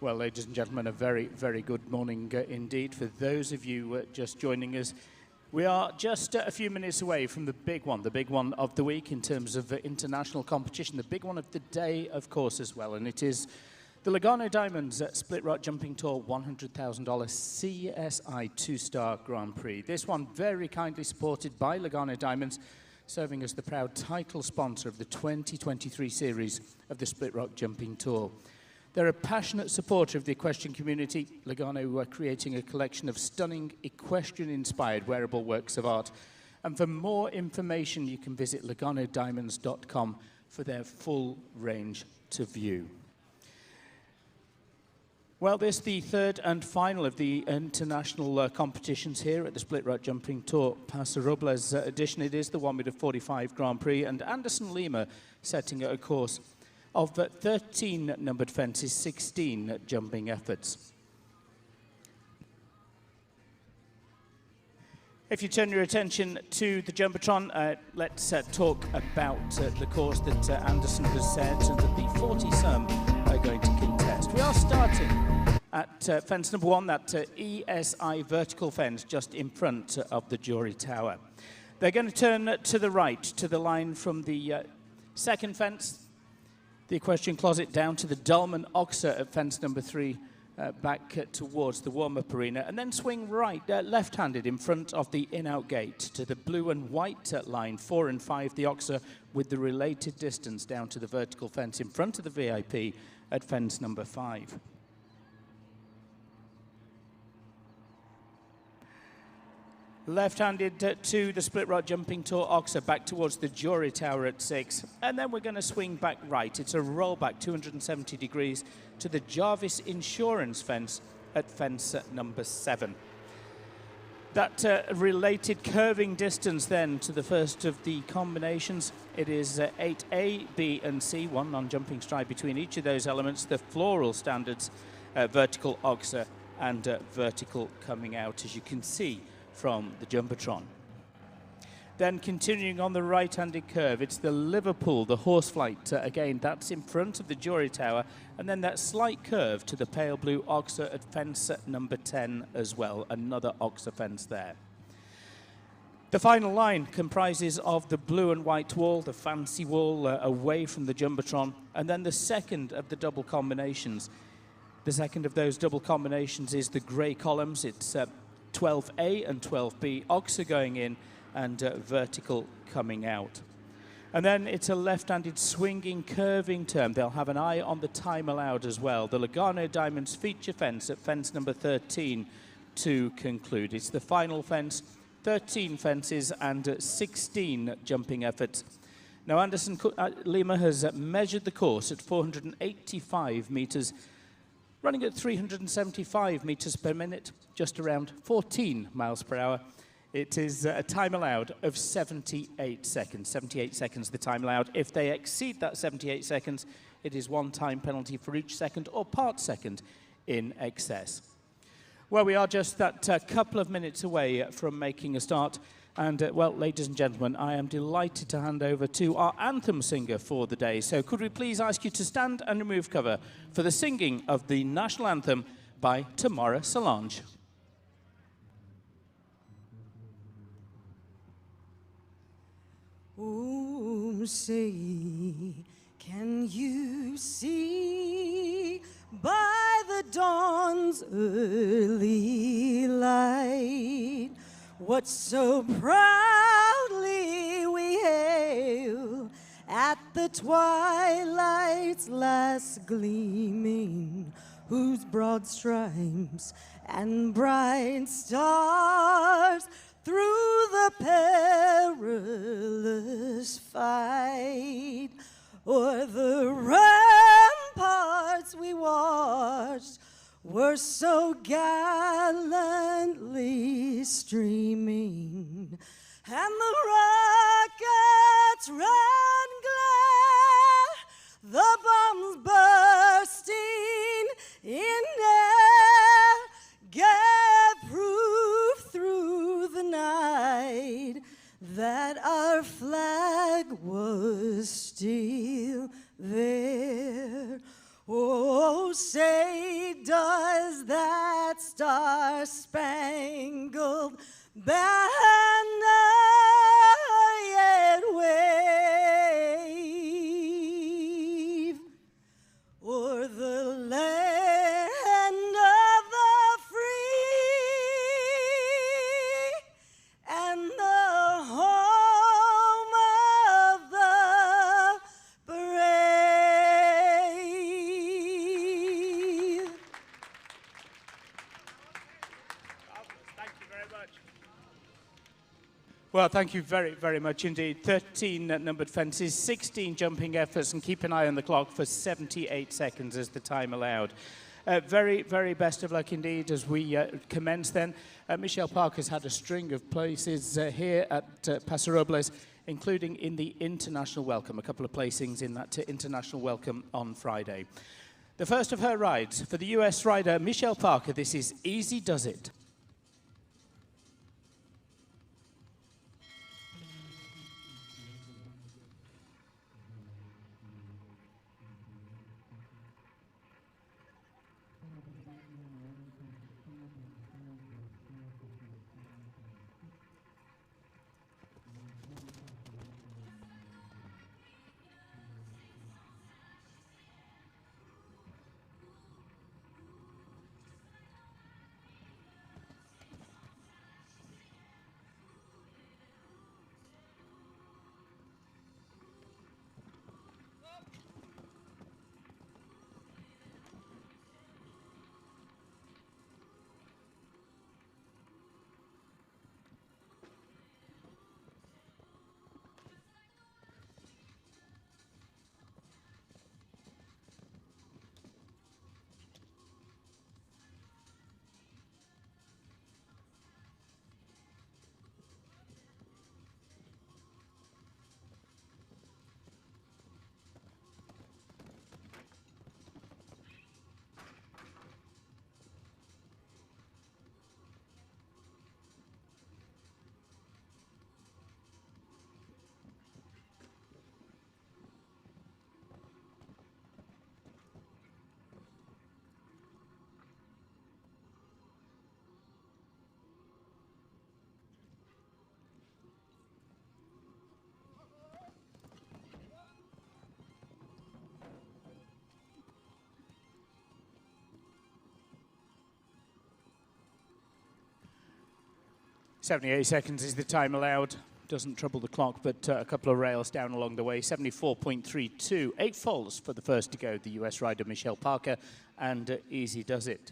Well, ladies and gentlemen, a very, very good morning indeed. For those of you just joining us, we are just a few minutes away from the big one of the week in terms of international competition, the big one of the day, of course, as well. And it is the Lugano Diamonds Split Rock Jumping Tour $100,000 CSI two-star Grand Prix. This one very kindly supported by Lugano Diamonds, serving as the proud title sponsor of the 2023 series of the Split Rock Jumping Tour. They're a passionate supporter of the equestrian community. Lugano are creating a collection of stunning equestrian-inspired wearable works of art. And for more information, you can visit luganodiamonds.com for their full range to view. Well, this is the third and final of the international competitions here at the Split Rock Jumping Tour Paso Robles edition. It is the one with the 45 Grand Prix, and Anderson Lima setting a course of 13 numbered fences, 16 jumping efforts. If you turn your attention to the Jumbotron, let's talk about the course that Anderson has set and that the 40-some are going to contest. We are starting at fence number one, that ESI vertical fence just in front of the jury tower. They're going to turn to the right, to the line from the second fence, the equestrian closet, down to the Dolman Oxer at fence number three, back towards the warm-up arena, and then swing right, left-handed in front of the in-out gate to the blue and white line, 4 and 5, the Oxer, with the related distance down to the vertical fence in front of the VIP at fence number 5. Left-handed to the Split Rock Jumping Tour Oxer, back towards the jury tower at 6. And then we're going to swing back right. It's a rollback 270 degrees to the Jarvis Insurance fence at fence number 7. That related curving distance then to the first of the combinations. It is 8A, B and C, one non-jumping stride between each of those elements. The floral standards, vertical Oxer and vertical coming out, as you can see from the Jumbotron. Then continuing on the right-handed curve, it's the Liverpool, the Horseflight, again, that's in front of the jury tower, and then that slight curve to the pale blue Oxer at fence number 10 as well, another Oxer fence there. The final line comprises of the blue and white wall, the fancy wall away from the Jumbotron, and then the second of the double combinations. The second of those double combinations is the grey columns. It's 12A and 12B, Oxer going in and vertical coming out. And then it's a left-handed swinging, curving turn. They'll have an eye on the time allowed as well. The Lugano Diamonds feature fence at fence number 13 to conclude. It's the final fence, 13 fences and 16 jumping efforts. Now, Anderson Lima has measured the course at 485 meters, running at 375 meters per minute, just around 14 miles per hour. It is a time allowed of 78 seconds. 78 seconds the time allowed. If they exceed that 78 seconds, it is one time penalty for each second or part second in excess. Well, we are just that couple of minutes away from making a start. And, well, ladies and gentlemen, I am delighted to hand over to our anthem singer for the day. So could we please ask you to stand and remove cover for the singing of the national anthem by Tamara Solange. Oh, say, can you see by the dawn's early light what so proudly we hail at the twilight's last gleaming, whose broad stripes and bright stars through the perilous fight o'er the ramparts we watched were so gallantly streaming, and the rockets red glare, the bombs bursting in air, gave proof through the night that our flag was still there. Oh, say banner yet wave o'er the land of the free and the home of the brave. Thank you very much. Well, thank you very, very much indeed. 13 numbered fences, 16 jumping efforts, and keep an eye on the clock for 78 seconds as the time allowed. Very, very best of luck indeed as we commence then. Michelle Parker's had a string of places here at Paso Robles, including in the international welcome, a couple of placings in that international welcome on Friday. The first of her rides for the US rider Michelle Parker, this is Easy Does It. .78 seconds is the time allowed. Doesn't trouble the clock, but a couple of rails down along the way. 74.32. 8 falls for the first to go, the US rider Michelle Parker, and Easy Does It.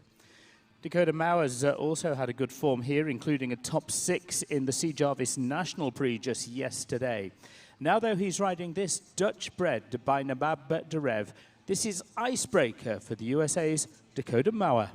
Dakota Mauer's also had a good form here, including a top 6 in the C. Jarvis National Prix just yesterday. Now, though, he's riding this Dutch Bred by Nabab Derev. This is Icebreaker for the USA's Dakota Mauer.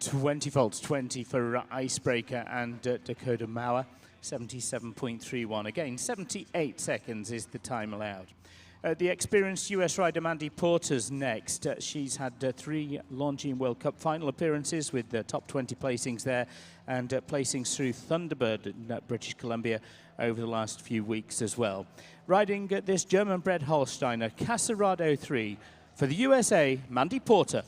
20 faults, 20 for Icebreaker and Dakota Mauer, 77.31. Again, 78 seconds is the time allowed. The experienced US rider Mandy Porter's next. She's had 3 launching World Cup final appearances with the top 20 placings there and placings through Thunderbird in British Columbia over the last few weeks as well. Riding this German-bred Holsteiner, Caserado 3, for the USA, Mandy Porter.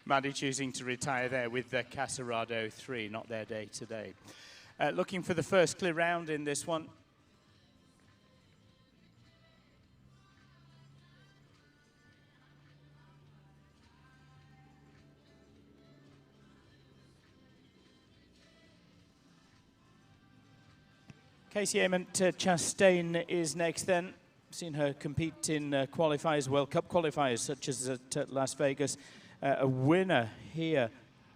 Mandy choosing to retire there with the Caserado 3, not their day today. Looking for the first clear round in this one. Casey Amont Chastain is next then. Seen her compete in qualifiers, World Cup qualifiers, such as at Las Vegas. A winner here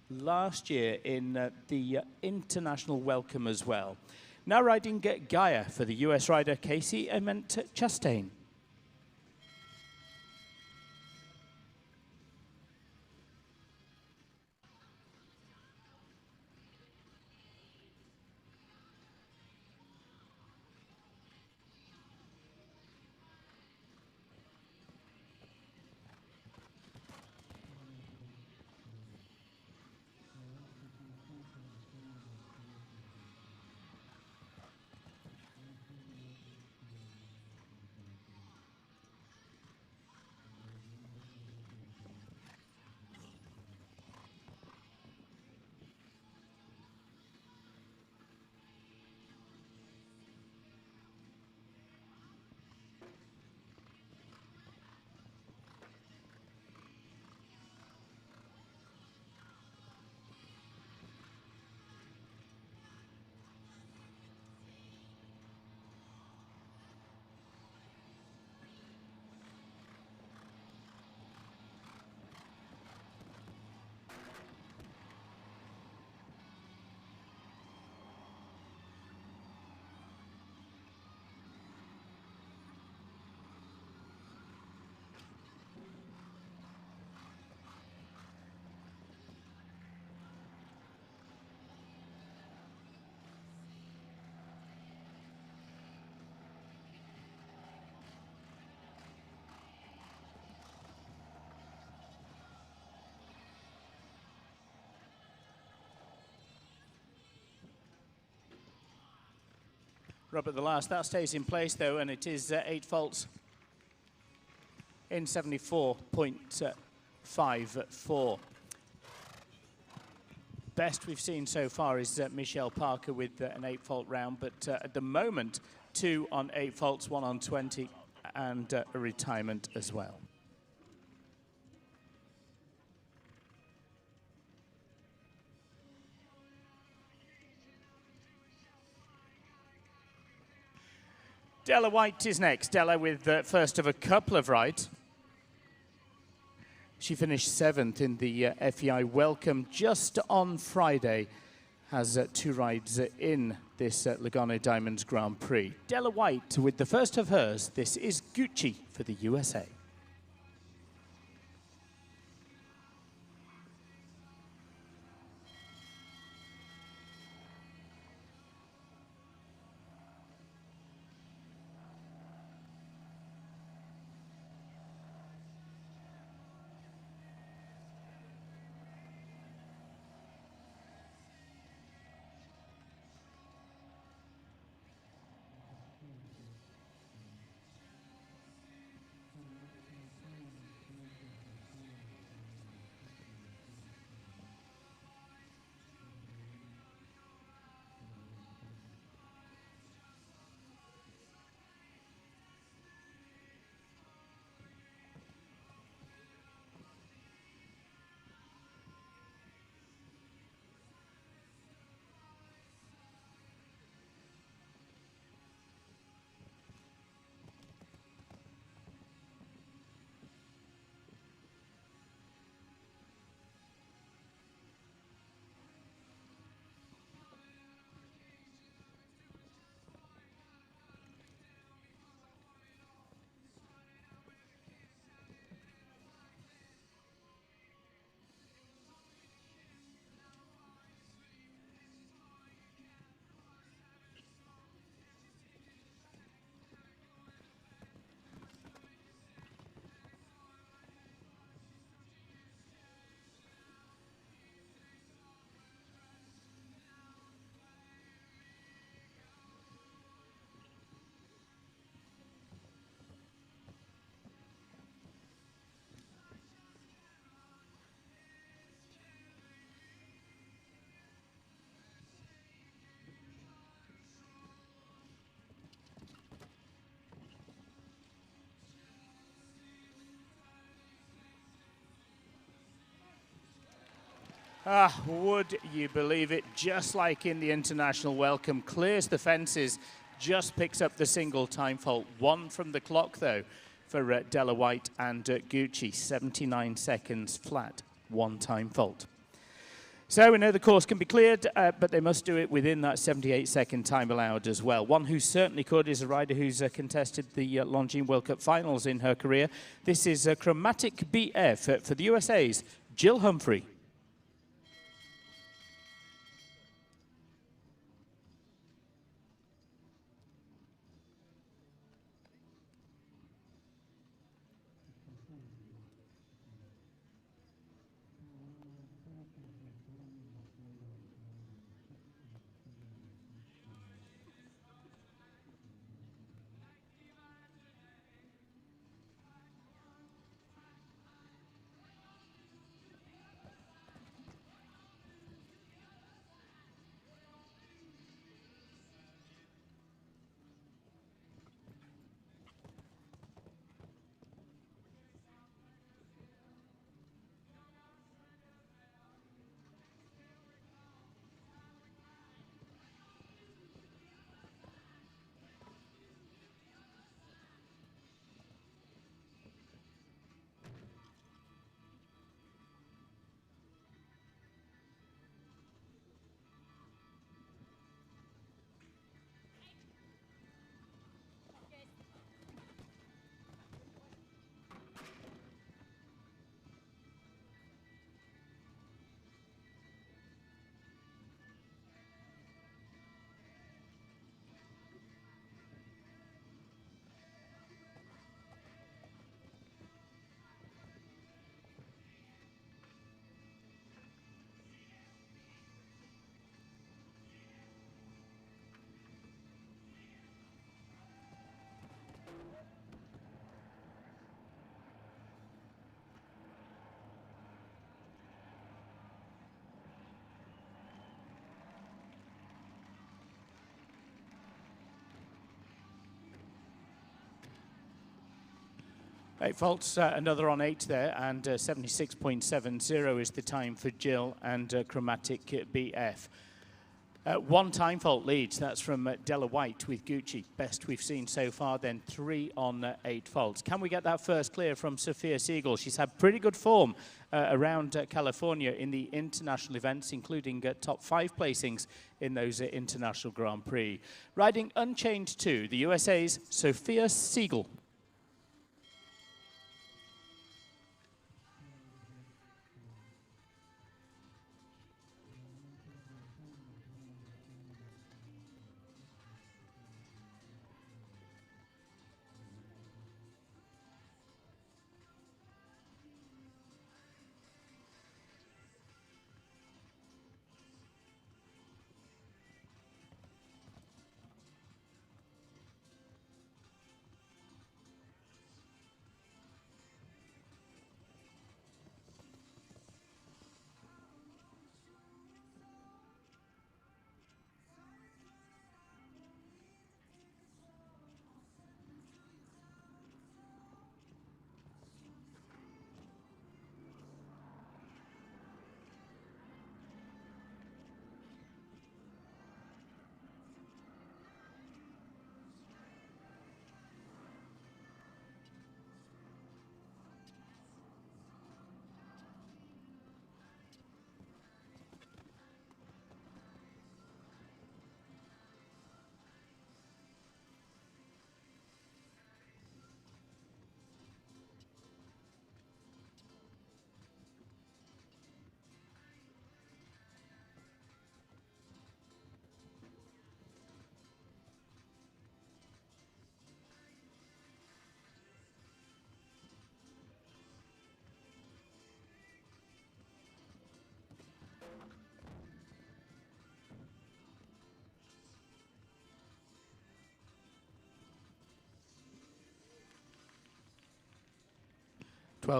last year in the international welcome as well. Now riding Gaia for the US rider Casey Amont Chastain. Robert, the last, that stays in place though, and it is 8 faults in 74.54. Best we've seen so far is Michelle Parker with an 8 fault round, but at the moment, 2 on 8 faults, 1 on 20, and a retirement as well. Della White is next. Della with the first of a couple of rides. She finished 7th in the FEI Welcome just on Friday. Has 2 rides in this Lugano Diamonds Grand Prix. Della White with the first of hers. This is Gucci for the USA. Would you believe it? Just like in the International Welcome, clears the fences, just picks up the single time fault. 1 from the clock, though, for Della White and Gucci. 79 seconds flat, 1 time fault. So we know the course can be cleared, but they must do it within that 78-second time allowed as well. One who certainly could is a rider who's contested the Longines World Cup finals in her career. This is Chromatic BF for the USA's Jill Humphrey. Eight faults, another on 8 there, and 76.70 is the time for Jill and Chromatic BF. One time fault leads. That's from Della White with Gucci. Best we've seen so far, then 3 on 8 faults. Can we get that first clear from Sophia Siegel? She's had pretty good form around California in the international events, including top 5 placings in those international Grand Prix. Riding Unchained 2, the USA's Sophia Siegel.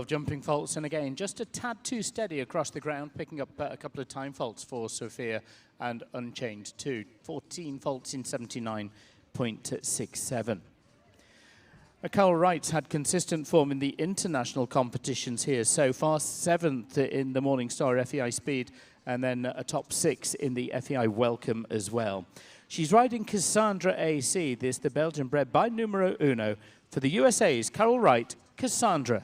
Jumping faults, and again, just a tad too steady across the ground, picking up a couple of time faults for Sophia and Unchained 2. 14 faults in 79.67. Carl Wright's had consistent form in the international competitions here so far. 7th in the Morningstar FEI Speed, and then a top 6 in the FEI Welcome as well. She's riding Cassandra AC, this the Belgian bred by numero uno. For the USA's Carol Wright, Cassandra.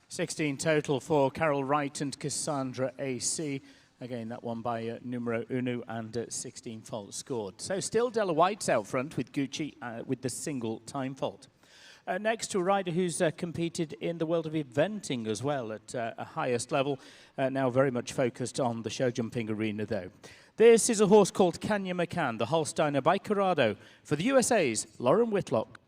$16 total for Carol Wright and Cassandra AC. Again, that one by numero uno and 16 faults scored. So still Della White's out front with Gucci with the single time fault. Next to a rider who's competed in the world of eventing as well at a highest level, now very much focused on the show jumping arena though. This is a horse called Kanya McCann, the Holsteiner by Corrado, for the USA's Lauren Whitlock.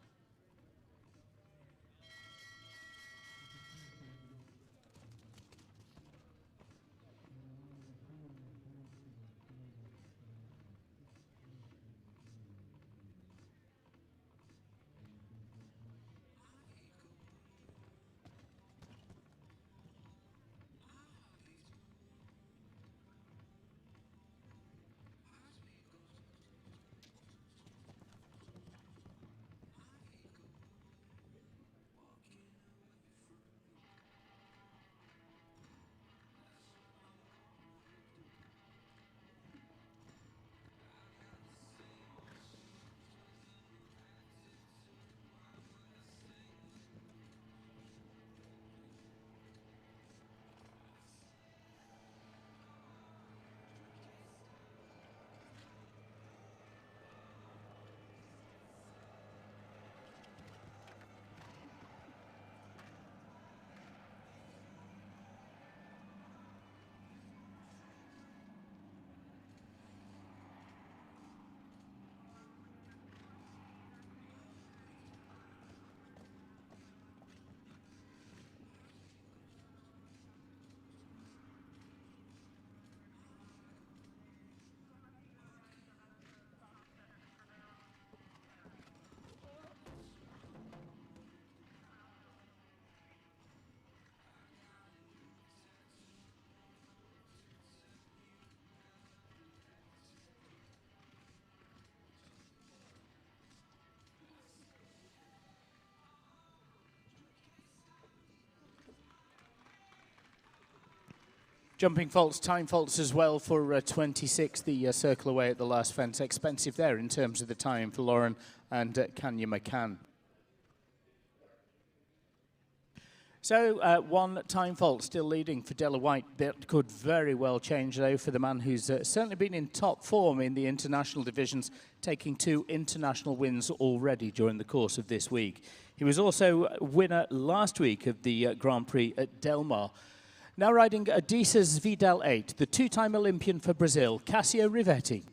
Jumping faults, time faults as well for 26, the circle away at the last fence. Expensive there in terms of the time for Lauren and Kanya McCann. So one time fault still leading for Della White. That could very well change though for the man who's certainly been in top form in the international divisions, taking 2 international wins already during the course of this week. He was also winner last week of the Grand Prix at Del Mar. Now riding Adidas Vidal 8, the 2-time Olympian for Brazil, Cassio Rivetti.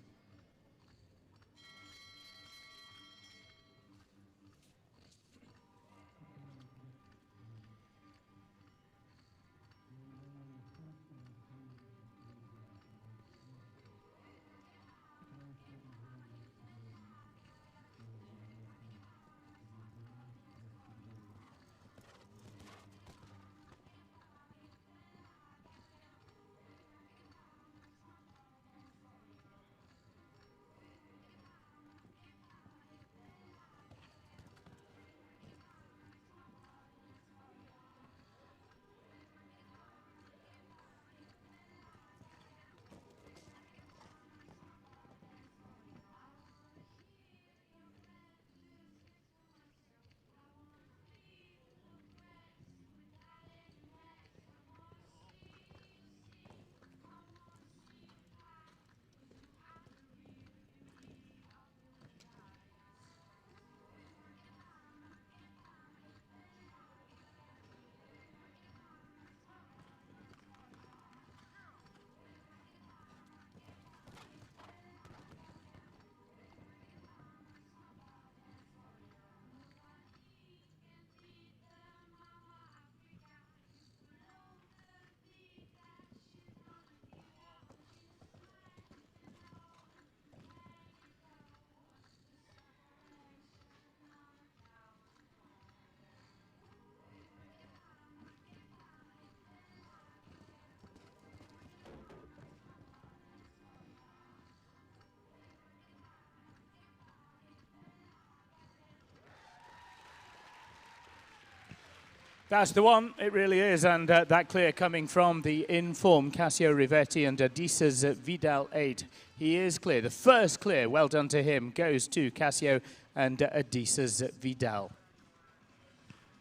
That's the one, it really is, and that clear coming from the in-form Cassio Rivetti and Adidas Vidal 8. He is clear. The first clear, well done to him, goes to Cassio and Adidas Vidal.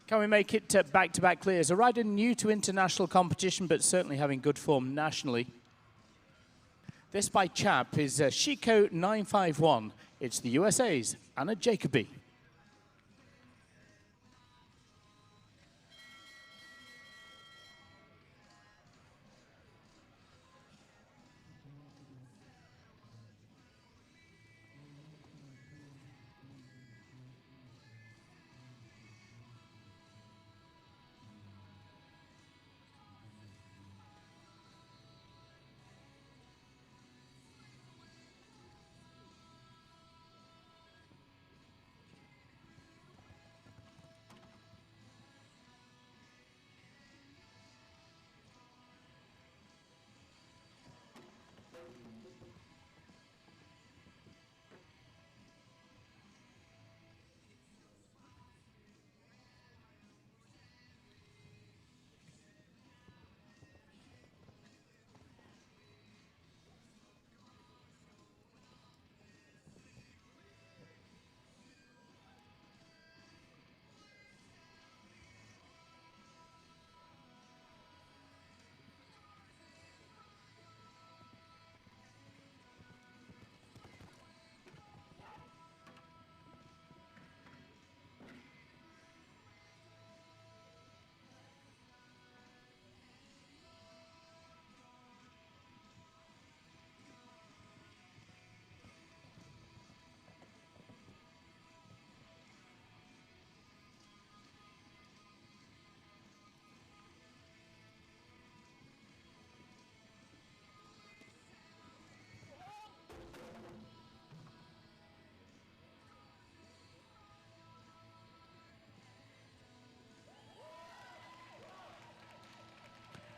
Can we make it back-to-back clears? A rider new to international competition, but certainly having good form nationally. This by chap is Chico 951. It's the USA's Anna Jacoby.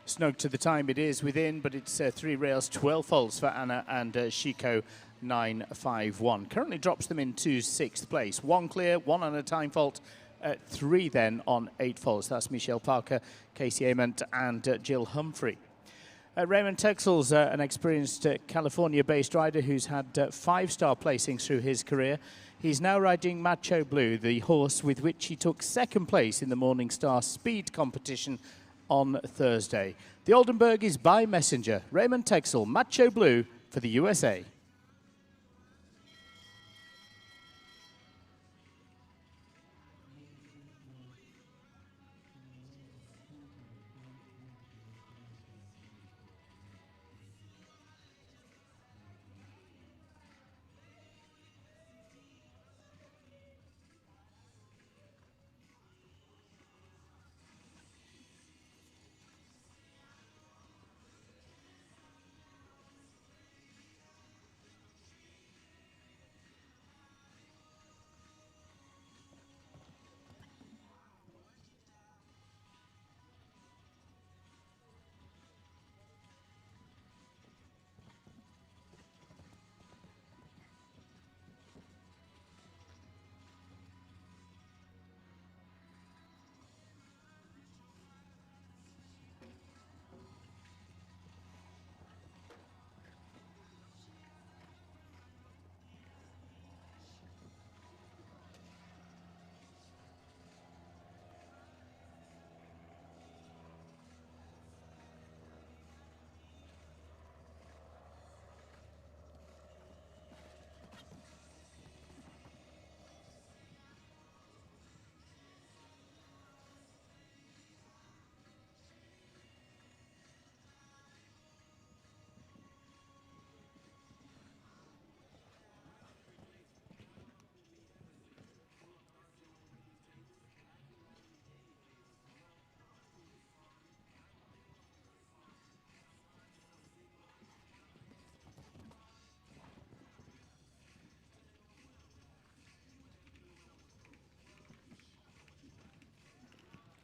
Snug to the time it is within, but it's 3 rails, 12 faults for Anna and Chico 951. Currently drops them into 6th place. 1 clear, 1 on a time fault, 3 then on 8 faults. That's Michelle Parker, Casey Ament and Jill Humphrey. Raymond Texel's an experienced California-based rider who's had 5-star placings through his career. He's now riding Macho Blue, the horse with which he took 2nd place in the Morningstar Speed competition on Thursday. The Oldenburg is by messenger. Raymond Texel, Macho Blue for the USA.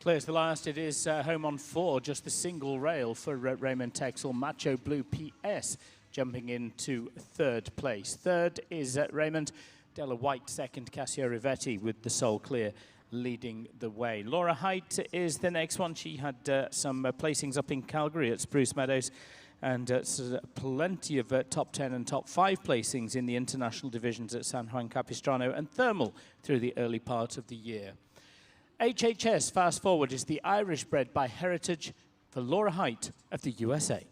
Clears the last. It is home on 4, just the single rail for Raymond Texel. Macho Blue PS jumping into 3rd place. 3rd is Raymond. Della White 2nd, Cassio Rivetti with the sole clear leading the way. Laura Height is the next one. She had some placings up in Calgary at Spruce Meadows and plenty of top 10 and top 5 placings in the international divisions at San Juan Capistrano and Thermal through the early part of the year. HHS Fast Forward is the Irish bred by heritage for Laura Height of the USA.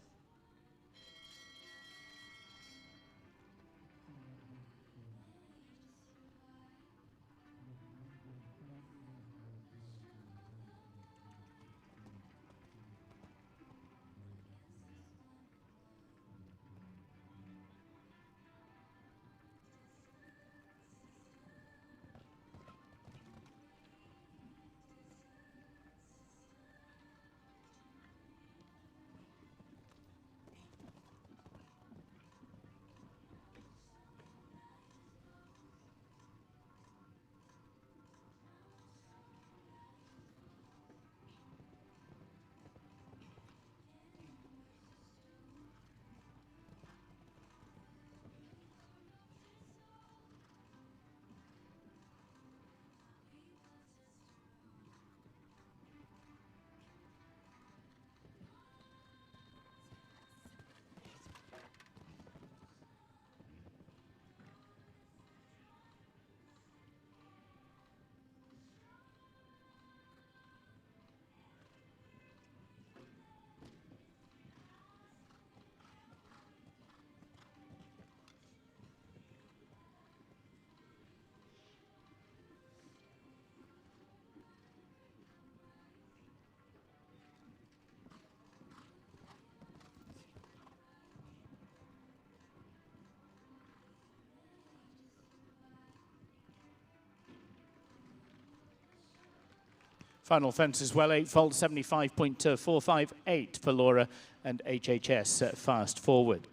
Final fence as well, 8-fold, 75.458 for Laura and HHS Fast Forward.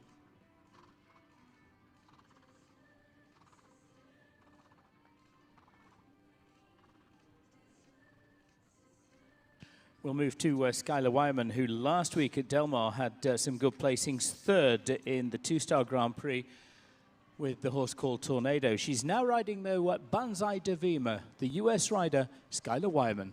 We'll move to Skylar Wyman, who last week at Del Mar had some good placings, 3rd in the 2-star Grand Prix with the horse called Tornado. She's now riding, though, Banzai de Vima, the US rider, Skylar Wyman.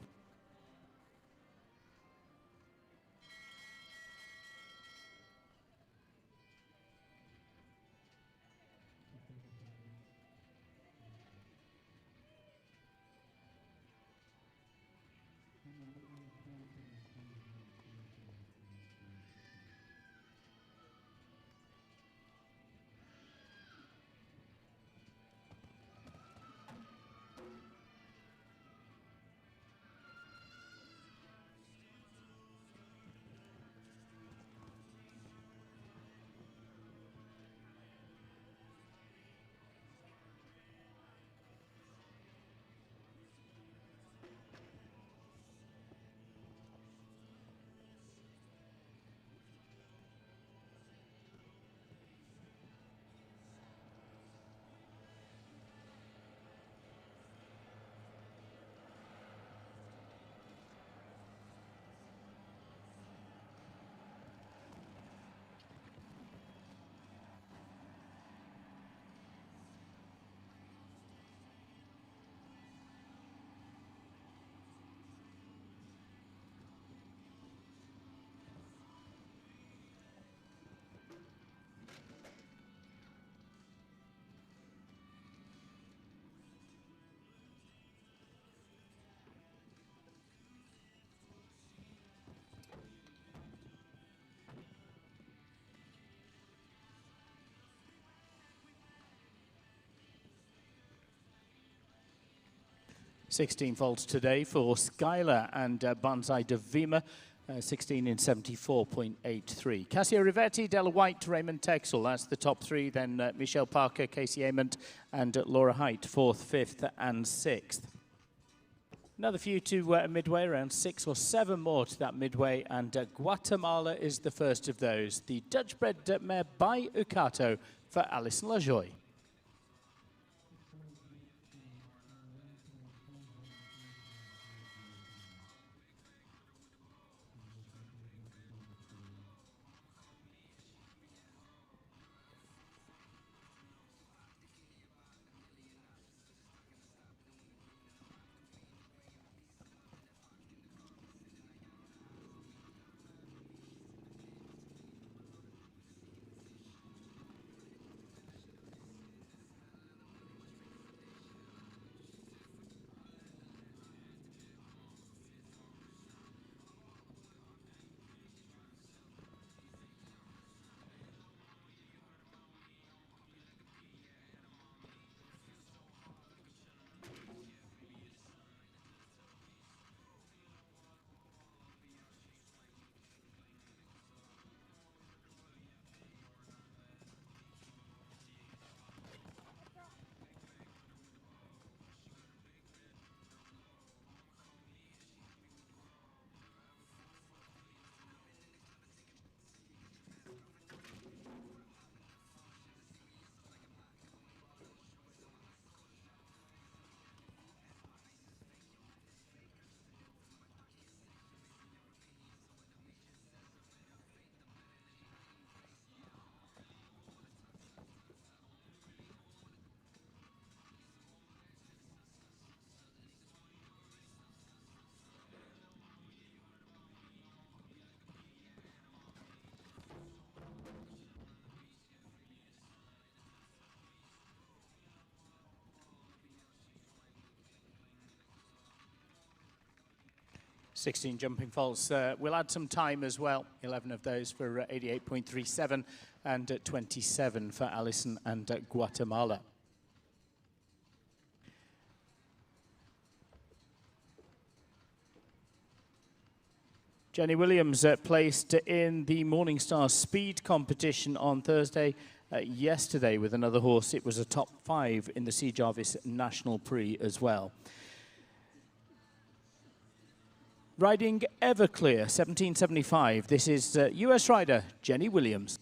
16 faults today for Skylar and Banzai de Vima, 16 in 74.83. Cassia Rivetti, Della White, Raymond Texel, that's the top three. Then Michelle Parker, Casey Ament, and Laura Height, 4th, 5th, and 6th. Another few to midway, around 6 or 7 more to that midway, and Guatemala is the first of those. The Dutch-bred mare by Ucato for Alison Lajoie. Sixteen jumping faults. We'll add some time as well. 11 of those for 88.37 and 27 for Alison and Guatemala. Jenny Williams placed in the Morningstar Speed competition on Thursday. Yesterday with another horse. It was a top 5 in the C. Jarvis National Prix as well. Riding Everclear, 1775. This is US rider Jenny Williams.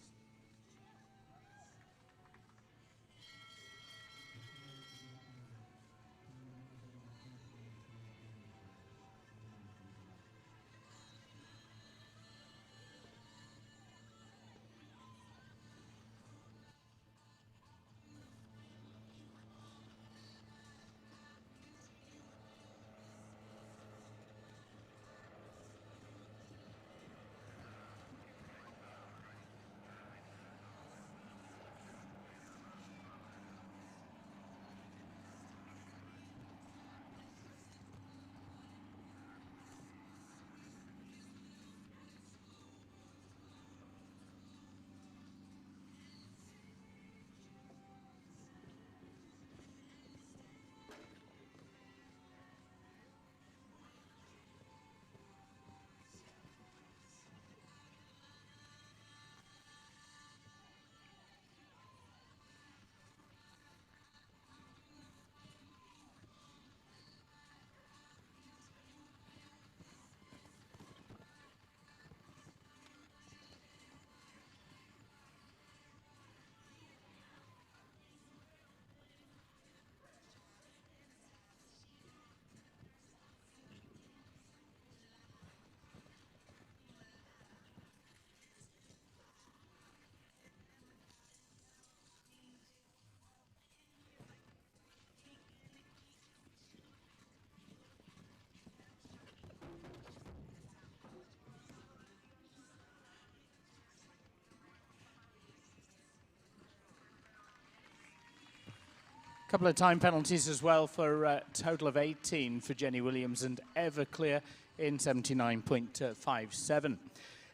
Couple of time penalties as well for a total of 18 for Jenny Williams and Everclear in 79.57.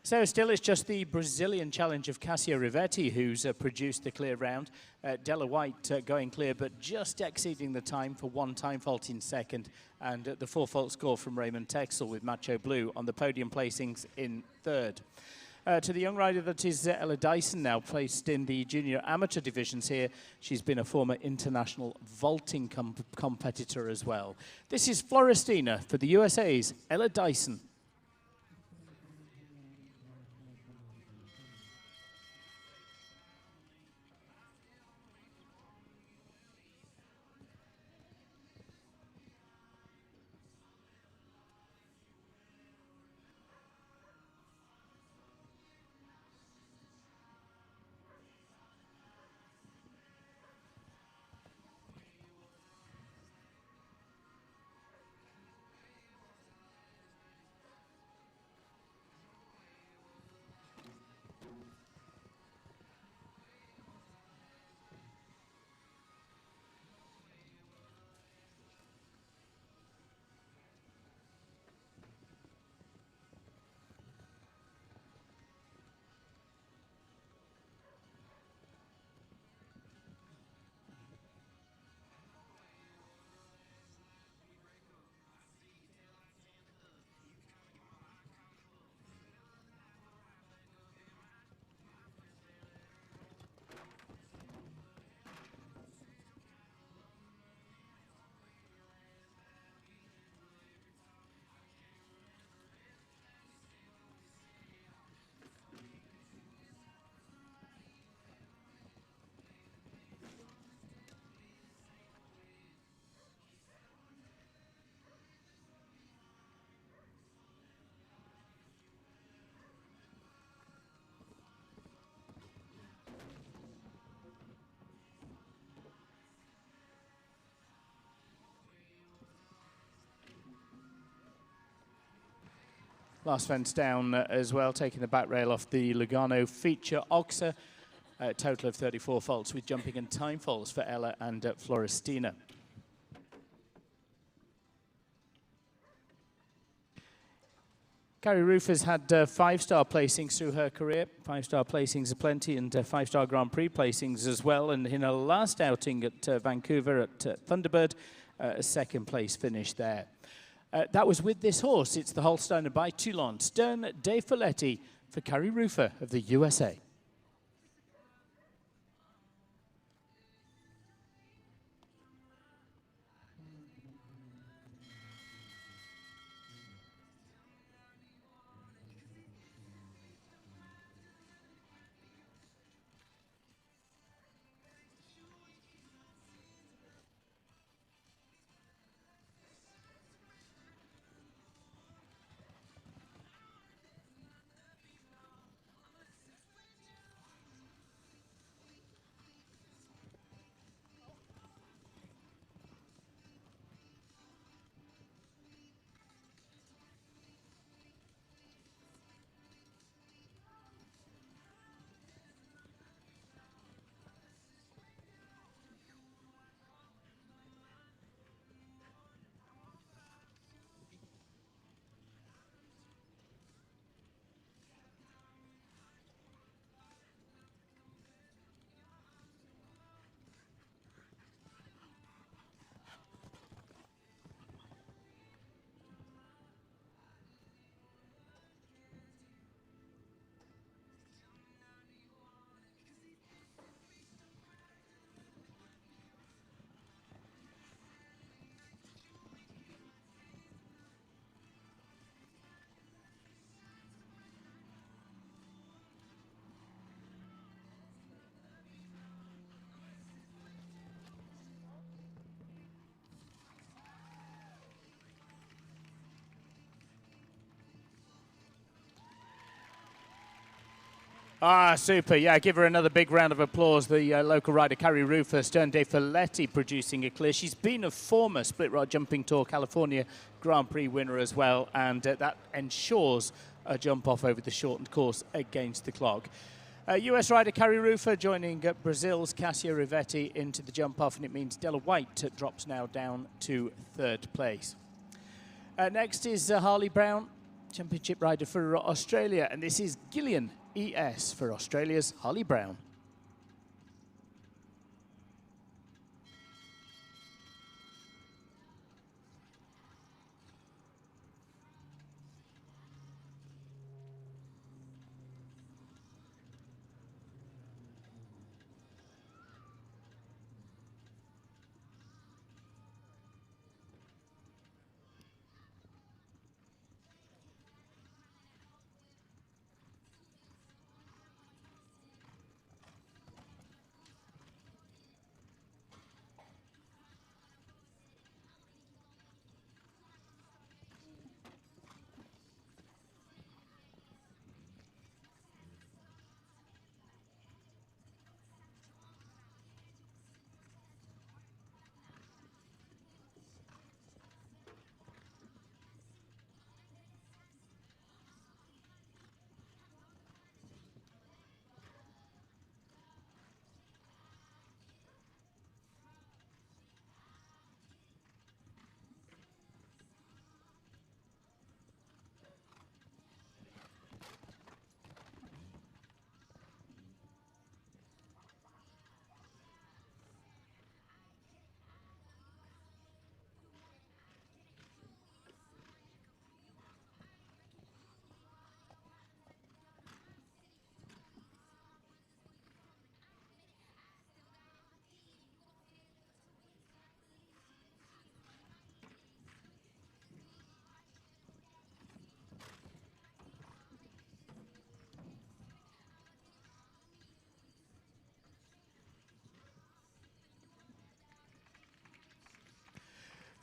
So still it's just the Brazilian challenge of Cassia Rivetti who's produced the clear round. Della White going clear, but just exceeding the time for one time fault in second. And the 4-fault score from Raymond Texel with Macho Blue on the podium placings in third. To the young rider, that is Ella Dyson, now placed in the junior amateur divisions here. She's been a former international vaulting competitor as well. This is Florestina for the USA's Ella Dyson. Last fence down as well, taking the back rail off the Lugano feature Oxa. A total of 34 faults with jumping and time faults for Ella and Florestina. Carrie Roof has had 5-star placings through her career. 5-star placings are plenty, and 5-star Grand Prix placings as well. And in her last outing at Vancouver at Thunderbird, a second place finish there. That was with this horse. It's the Holsteiner by Toulon. Stern de Folletti for Carrie Roofer of the USA. Ah, super. Yeah, give her another big round of applause. The local rider, Carrie Roofer, Stern de Folletti, producing a clear. She's been a former Split Rod Jumping Tour California Grand Prix winner as well, and that ensures a jump off over the shortened course against the clock. US rider Carrie Roofer joining Brazil's Cassia Rivetti into the jump off, and it means Della White drops now down to third place. Next is Harley Brown. championship rider for Australia, and this is Gillian ES for Australia's Harley Brown.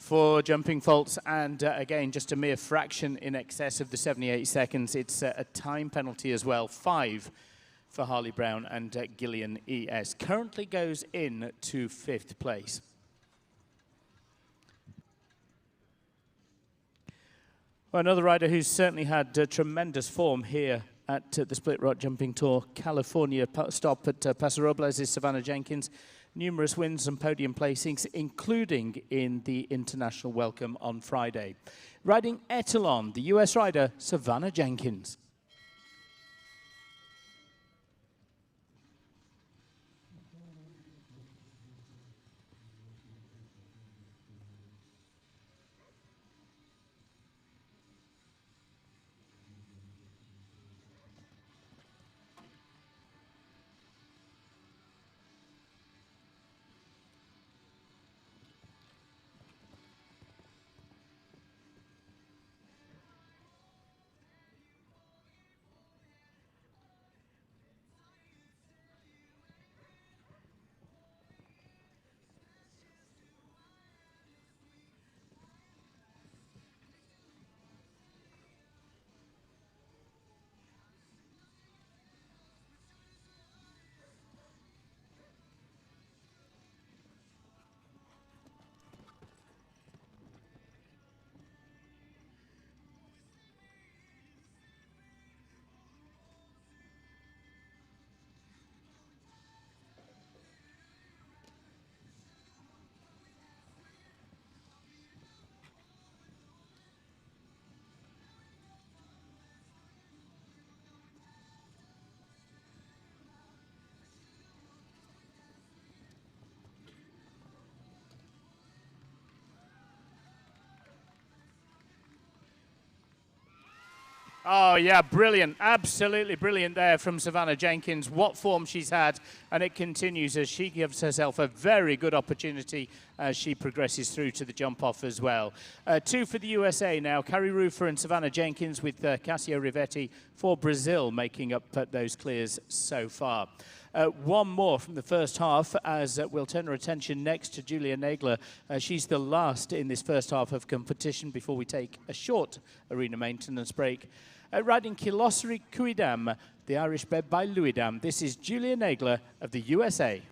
For jumping faults, and again, just a mere fraction in excess of the 78 seconds. It's a time penalty as well, 5 for Harley Brown, and Gillian ES currently goes in to 5th place. Well, another rider who's certainly had tremendous form here at the Split Rock Jumping Tour California stop at Paso Robles is Savannah Jenkins. Numerous wins and podium placings, including in the international welcome on Friday. Riding Etalon, the US rider Savannah Jenkins. Oh, yeah, brilliant. Absolutely brilliant there from Savannah Jenkins. What form she's had, and it continues as she gives herself a very good opportunity as she progresses through to the jump off as well. 2 for the USA now. Carrie Rufer and Savannah Jenkins with Cassio Rivetti for Brazil making up those clears so far. One more from the first half as we'll turn our attention next to Julia Nagler. She's the last in this first half of competition before we take a short arena maintenance break. Riding Kilossery Cuidam, the Irish bred by Louidam. This is Julia Nagler of the USA.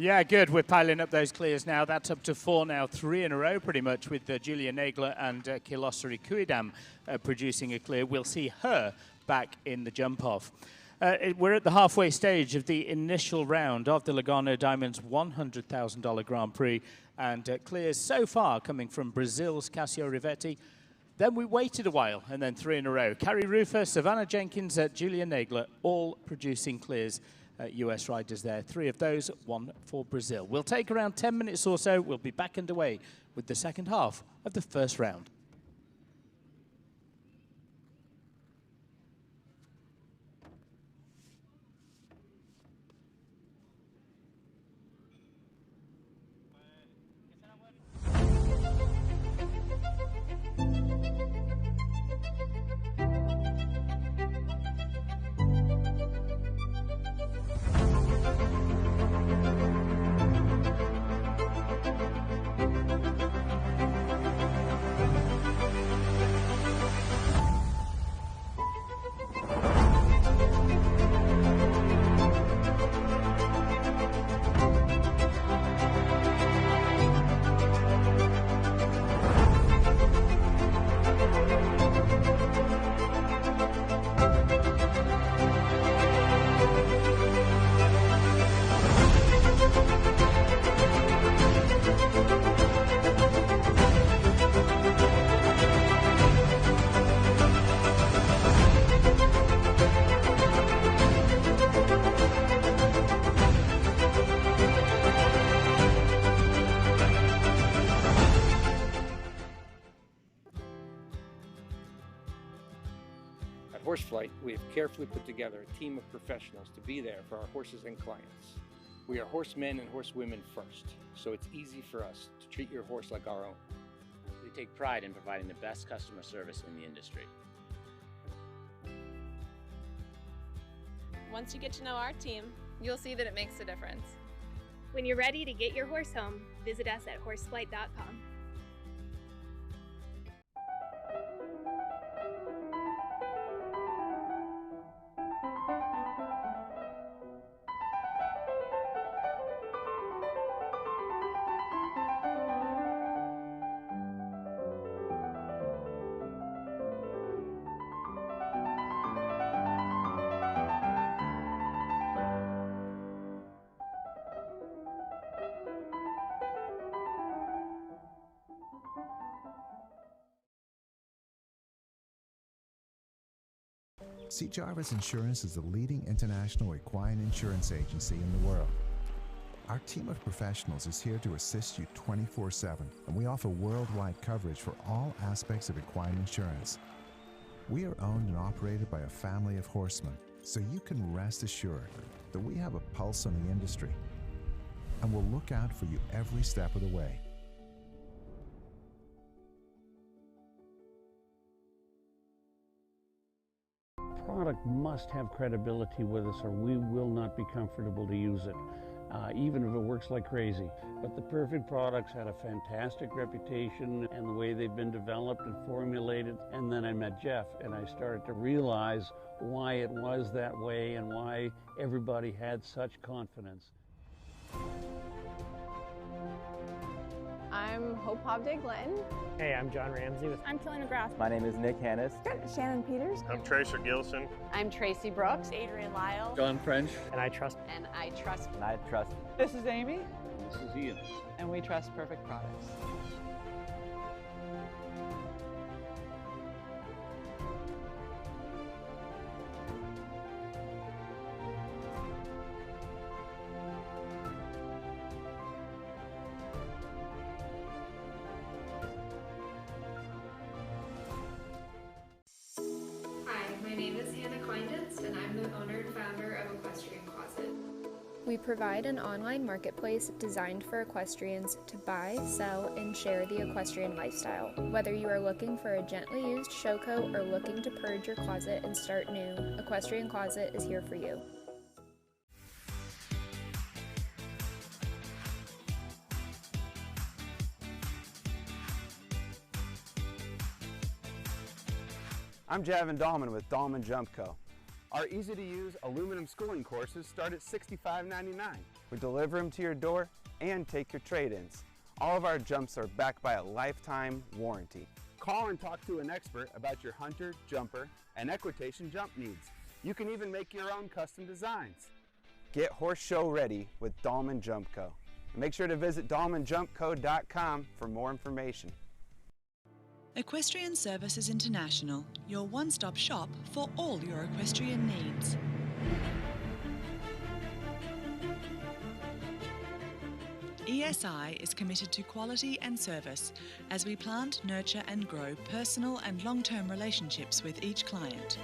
Yeah, good. We're piling up those clears now. That's up to 4 now, 3 in a row pretty much, with Julia Nagler and Kilosari Kuidam producing a clear. We'll see her back in the jump-off. We're at the halfway stage of the initial round of the Lugano Diamonds $100,000 Grand Prix, and clears so far coming from Brazil's Cassio Rivetti. Then we waited a while, and then 3 in a row. Carrie Rufer, Savannah Jenkins, Julia Nagler, all producing clears. US riders there. 3 of those, 1 for Brazil. We'll take around 10 minutes or so. We'll be back underway with the second half of the first round. Horseflight, we have carefully put together a team of professionals to be there for our horses and clients. We are horsemen and horsewomen first, so it's easy for us to treat your horse like our own. We take pride in providing the best customer service in the industry. Once you get to know our team, you'll see that it makes a difference. When you're ready to get your horse home, visit us at horseflight.com. C. Jarvis Insurance is the leading international equine insurance agency in the world. Our team of professionals is here to assist you 24/7, and we offer worldwide coverage for all aspects of equine insurance. We are owned and operated by a family of horsemen, so you can rest assured that we have a pulse on the industry, and we'll look out for you every step of the way. Product must have credibility with us or we will not be comfortable to use it, even if it works like crazy. But the Perfect products had a fantastic reputation and the way they've been developed and formulated. And then I met Jeff and I started to realize why it was that way and why everybody had such confidence. I'm Hope Hobday-Glenn. Hey, I'm John Ramsey. I'm Kelly McGrath. My name is Nick Hannes. Shannon Peters. I'm Tracer Gilson. I'm Tracy Brooks. Adrian Lyle. John French. And I trust. And I trust. And I trust. This is Amy. And this is Ian. And we trust Perfect products. We provide an online marketplace designed for equestrians to buy, sell, and share the equestrian lifestyle. Whether you are looking for a gently used show coat or looking to purge your closet and start new, Equestrian Closet is here for you. I'm Javin Dahlman with Dahlman Jump Co. Our easy-to-use aluminum schooling courses start at $65.99. We deliver them to your door and take your trade-ins. All of our jumps are backed by a lifetime warranty. Call and talk to an expert about your hunter, jumper, and equitation jump needs. You can even make your own custom designs. Get horse show ready with Dahlman Jump Co. And make sure to visit DahlmanJumpCo.com for more information. Equestrian Services International, your one-stop shop for all your equestrian needs. ESI is committed to quality and service as we plant, nurture and grow personal and long-term relationships with each client.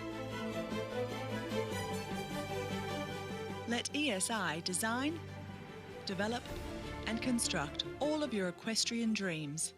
Let ESI design, develop and construct all of your equestrian dreams.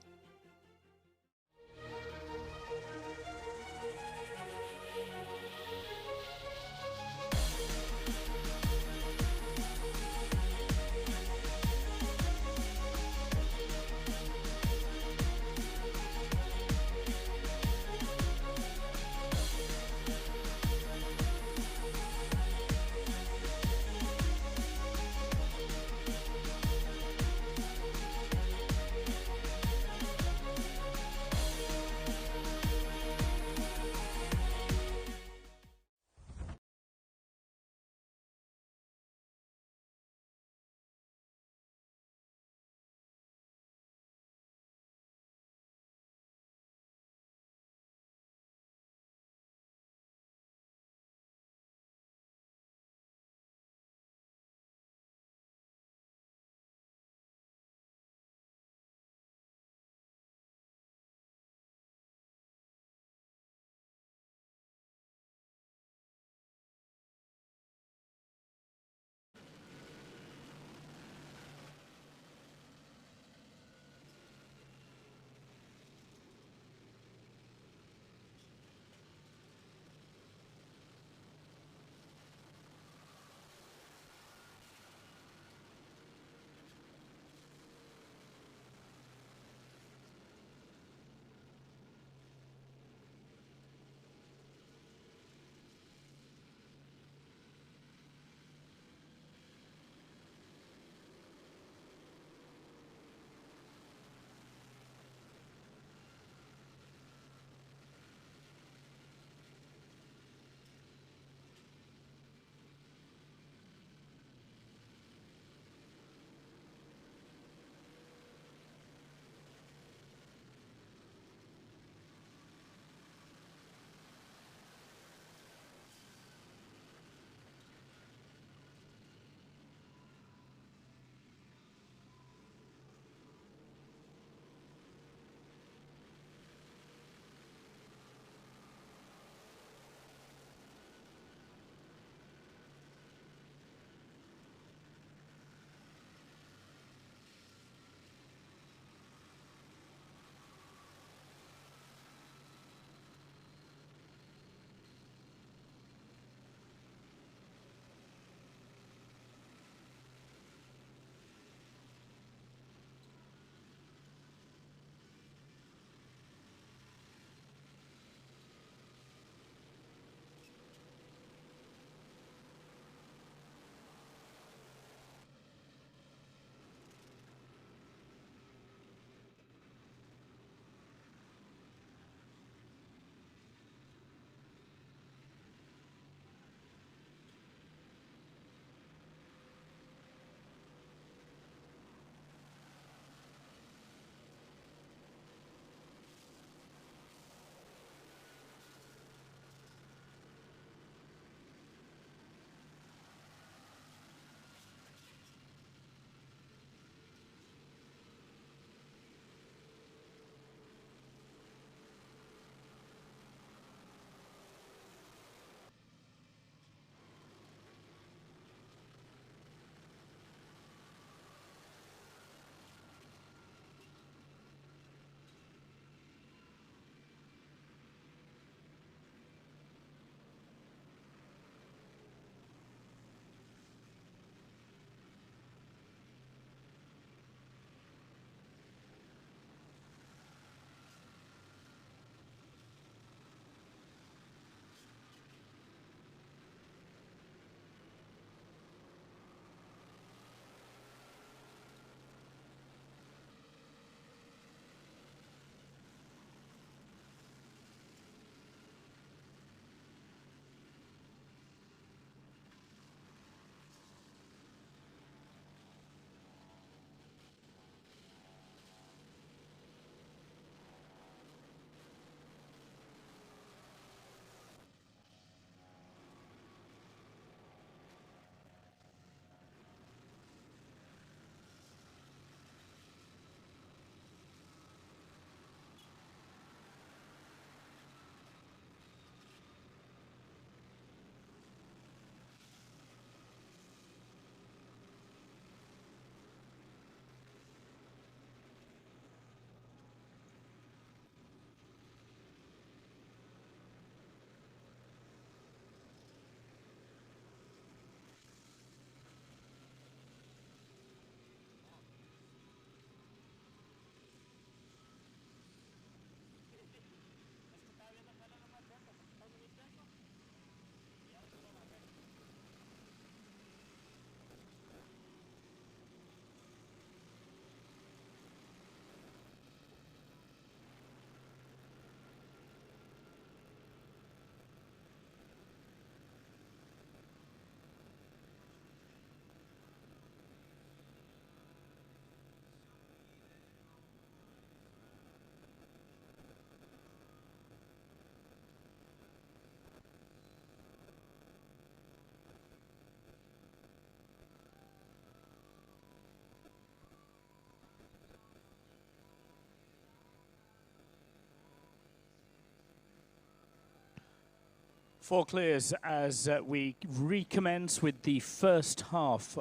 Four clears as we recommence with the first half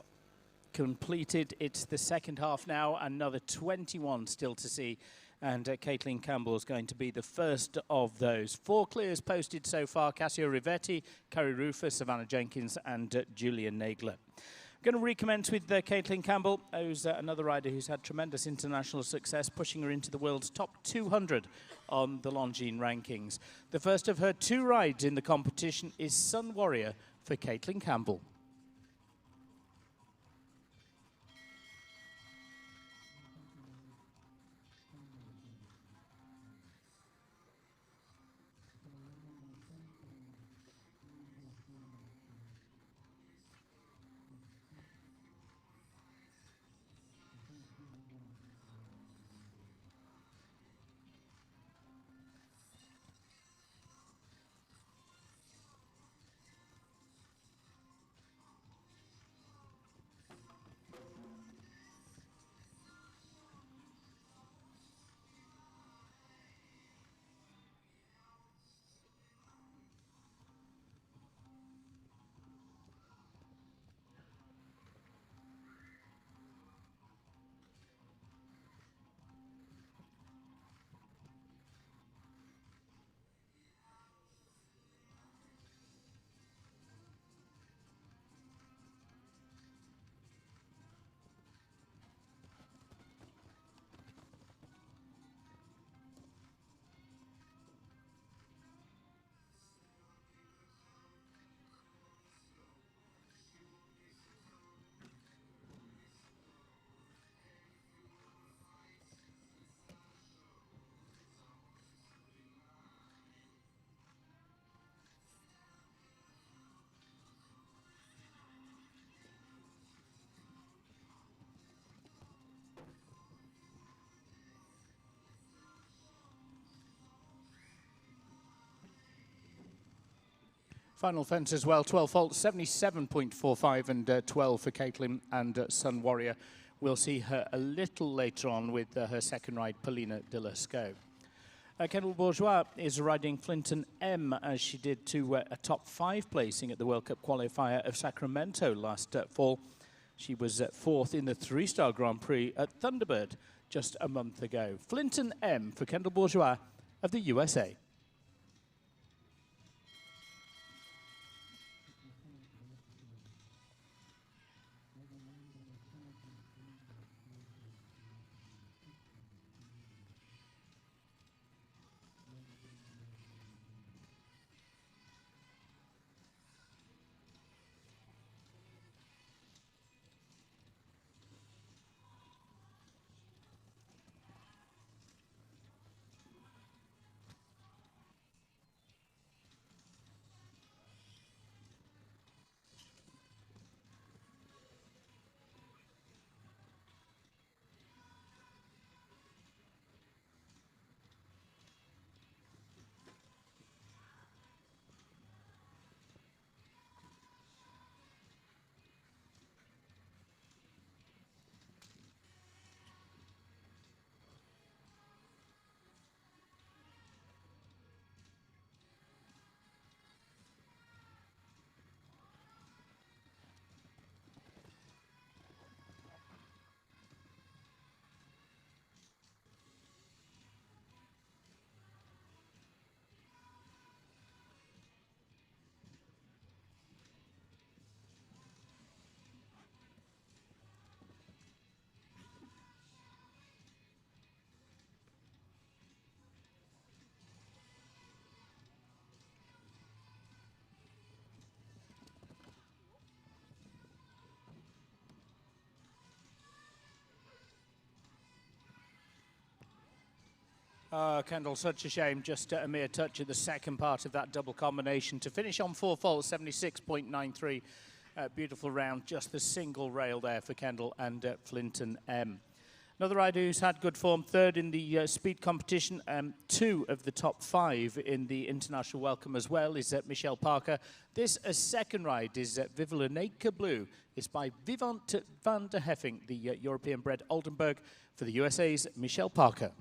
completed. It's the second half now, another 21 still to see. And Caitlin Campbell is going to be the first of those. Four clears posted so far: Cassio Rivetti, Carrie Rufus, Savannah Jenkins, and Julia Nagler. Going to recommence with Caitlin Campbell, who's another rider who's had tremendous international success, pushing her into the world's top 200 on the Longines rankings. The first of her two rides in the competition is Sun Warrior for Caitlin Campbell. Final fence as well, 12 faults, 77.45 and 12 for Caitlin and Sun Warrior. We'll see her a little later on with her second ride, Paulina de Lascaux. Kendall Bourgeois is riding Flinton M as she did to a top 5 placing at the World Cup qualifier of Sacramento last fall. She was fourth in the 3-star Grand Prix at Thunderbird just a month ago. Flinton M for Kendall Bourgeois of the USA. Kendall, such a shame. Just a mere touch at the second part of that double combination to finish on 4 faults, 76.93. Beautiful round, just the single rail there for Kendall and Flinton M. Another rider who's had good form, third in the speed competition, 2 of the top 5 in the international welcome as well, is Michelle Parker. This second ride is Vivalaneka Blue. It's by Vivant van der Heffing, the European-bred Oldenburg, for the USA's Michelle Parker.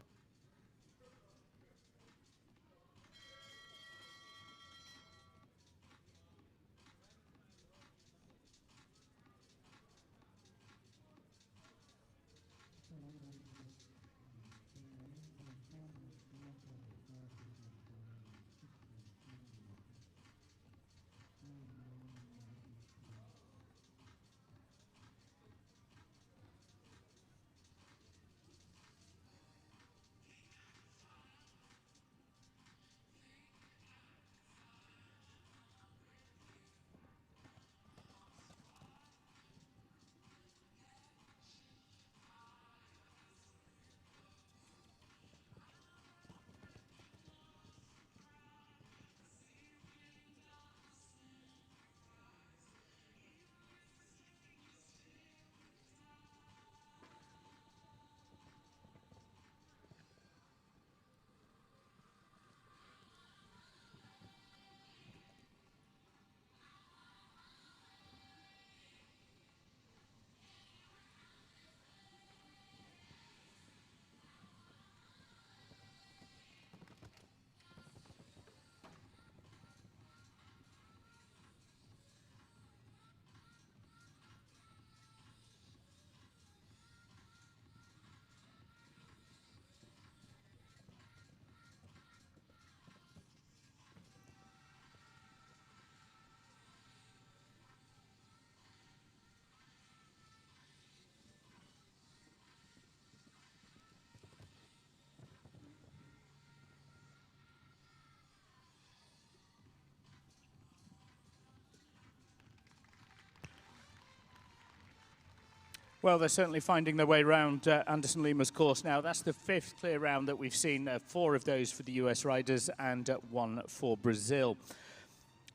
Well, they're certainly finding their way around Anderson Lima's course now. That's the 5th clear round that we've seen, 4 of those for the US riders and 1 for Brazil.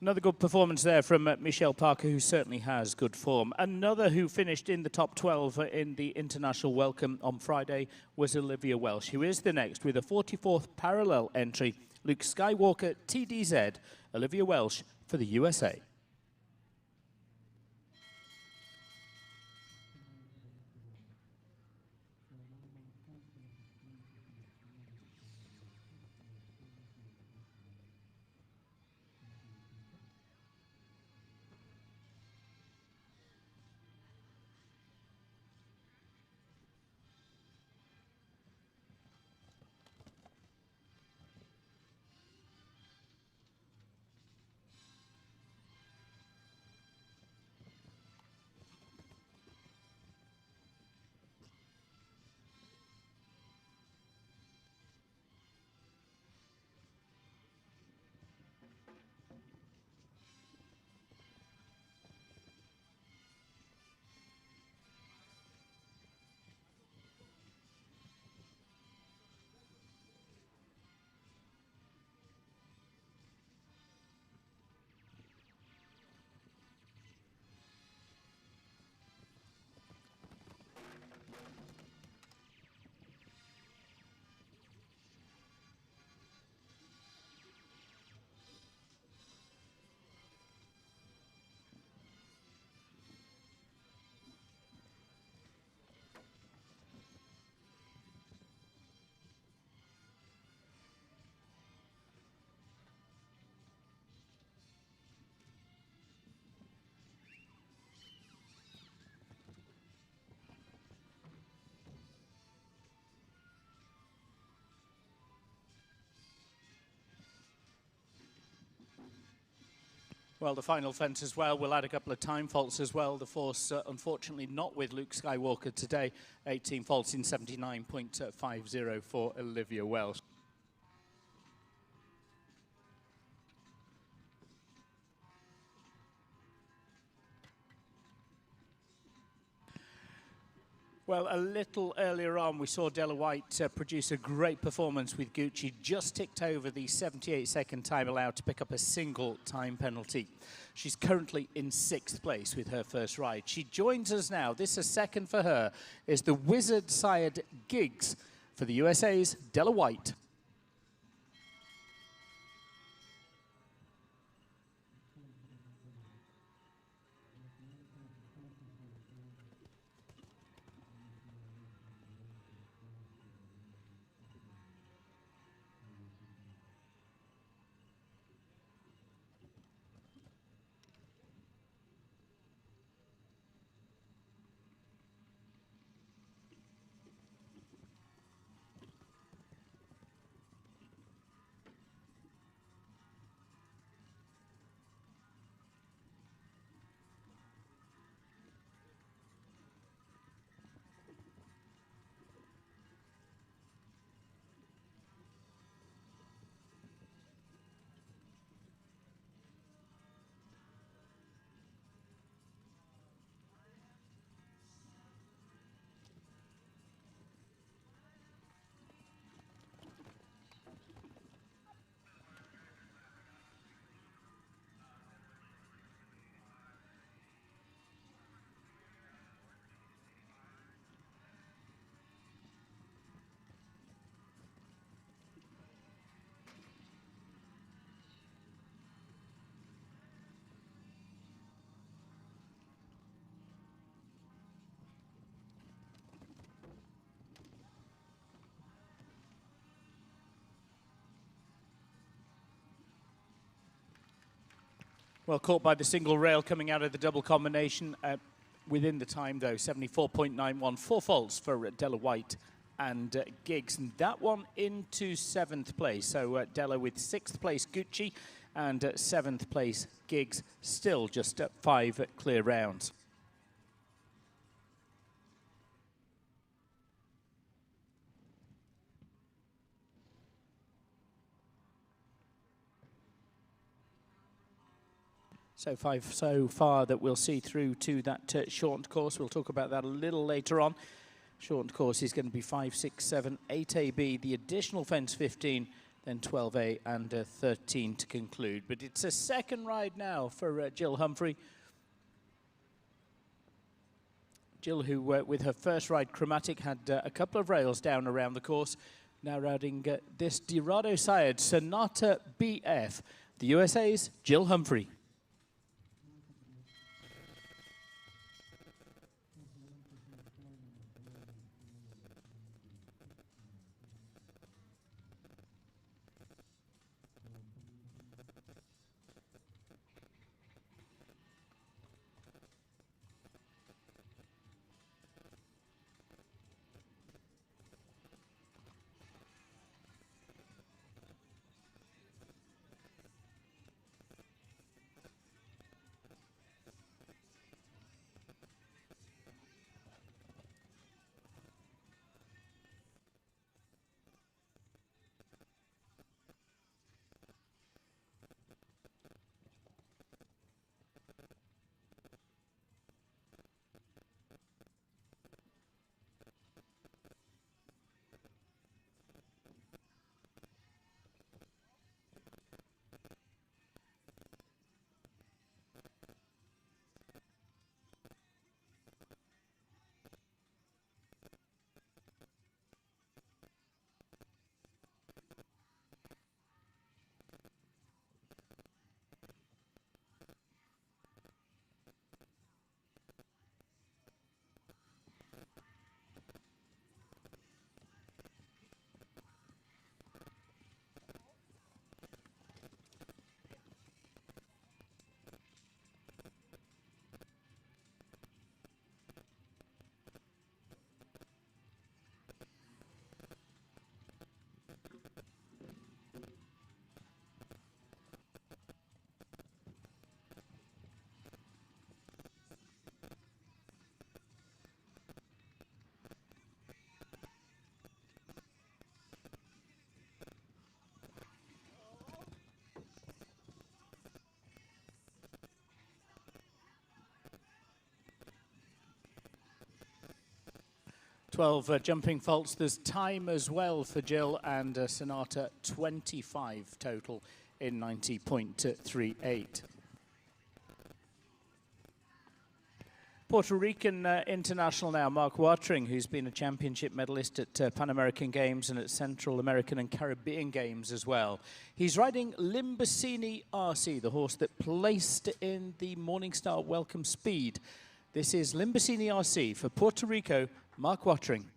Another good performance there from Michelle Parker, who certainly has good form. Another who finished in the top 12 in the International Welcome on Friday was Olivia Welsh, who is the next with a 44th parallel entry. Luke Skywalker, TDZ, Olivia Welsh for the USA. Well, the final fence as well. We'll add a couple of time faults as well. The force, unfortunately, not with Luke Skywalker today. 18 faults in 79.50 for Olivia Welsh. Well, a little earlier on, we saw Della White produce a great performance with Gucci. Just ticked over the 78-second time allowed to pick up a single time penalty. She's currently in 6th place with her first ride. She joins us now. This is second for her, is the wizard-sired Giggs for the USA's Della White. Well, caught by the single rail coming out of the double combination within the time, though, 74.91. 4 faults for Della White and Giggs. And that one into 7th place. So Della with 6th place Gucci and 7th place Giggs, still just 5 clear rounds. So far that we'll see through to that shortened course. We'll talk about that a little later on. Shortened course is going to be 5, 6, 7, 8AB, the additional fence 15, then 12A and 13 to conclude. But it's a second ride now for Jill Humphrey. Jill, who with her first ride, Chromatic, had a couple of rails down around the course. Now riding this Dorado-sired Sonata BF, the USA's Jill Humphrey. 12 jumping faults. There's time as well for Jill, and Sonata 25 total in 90.38. Puerto Rican international now, Mark Watering, who's been a championship medalist at Pan American Games and at Central American and Caribbean Games as well. He's riding Limbicini RC, the horse that placed in the Morningstar Welcome Speed. This is Limbicini RC for Puerto Rico, Mark Watering.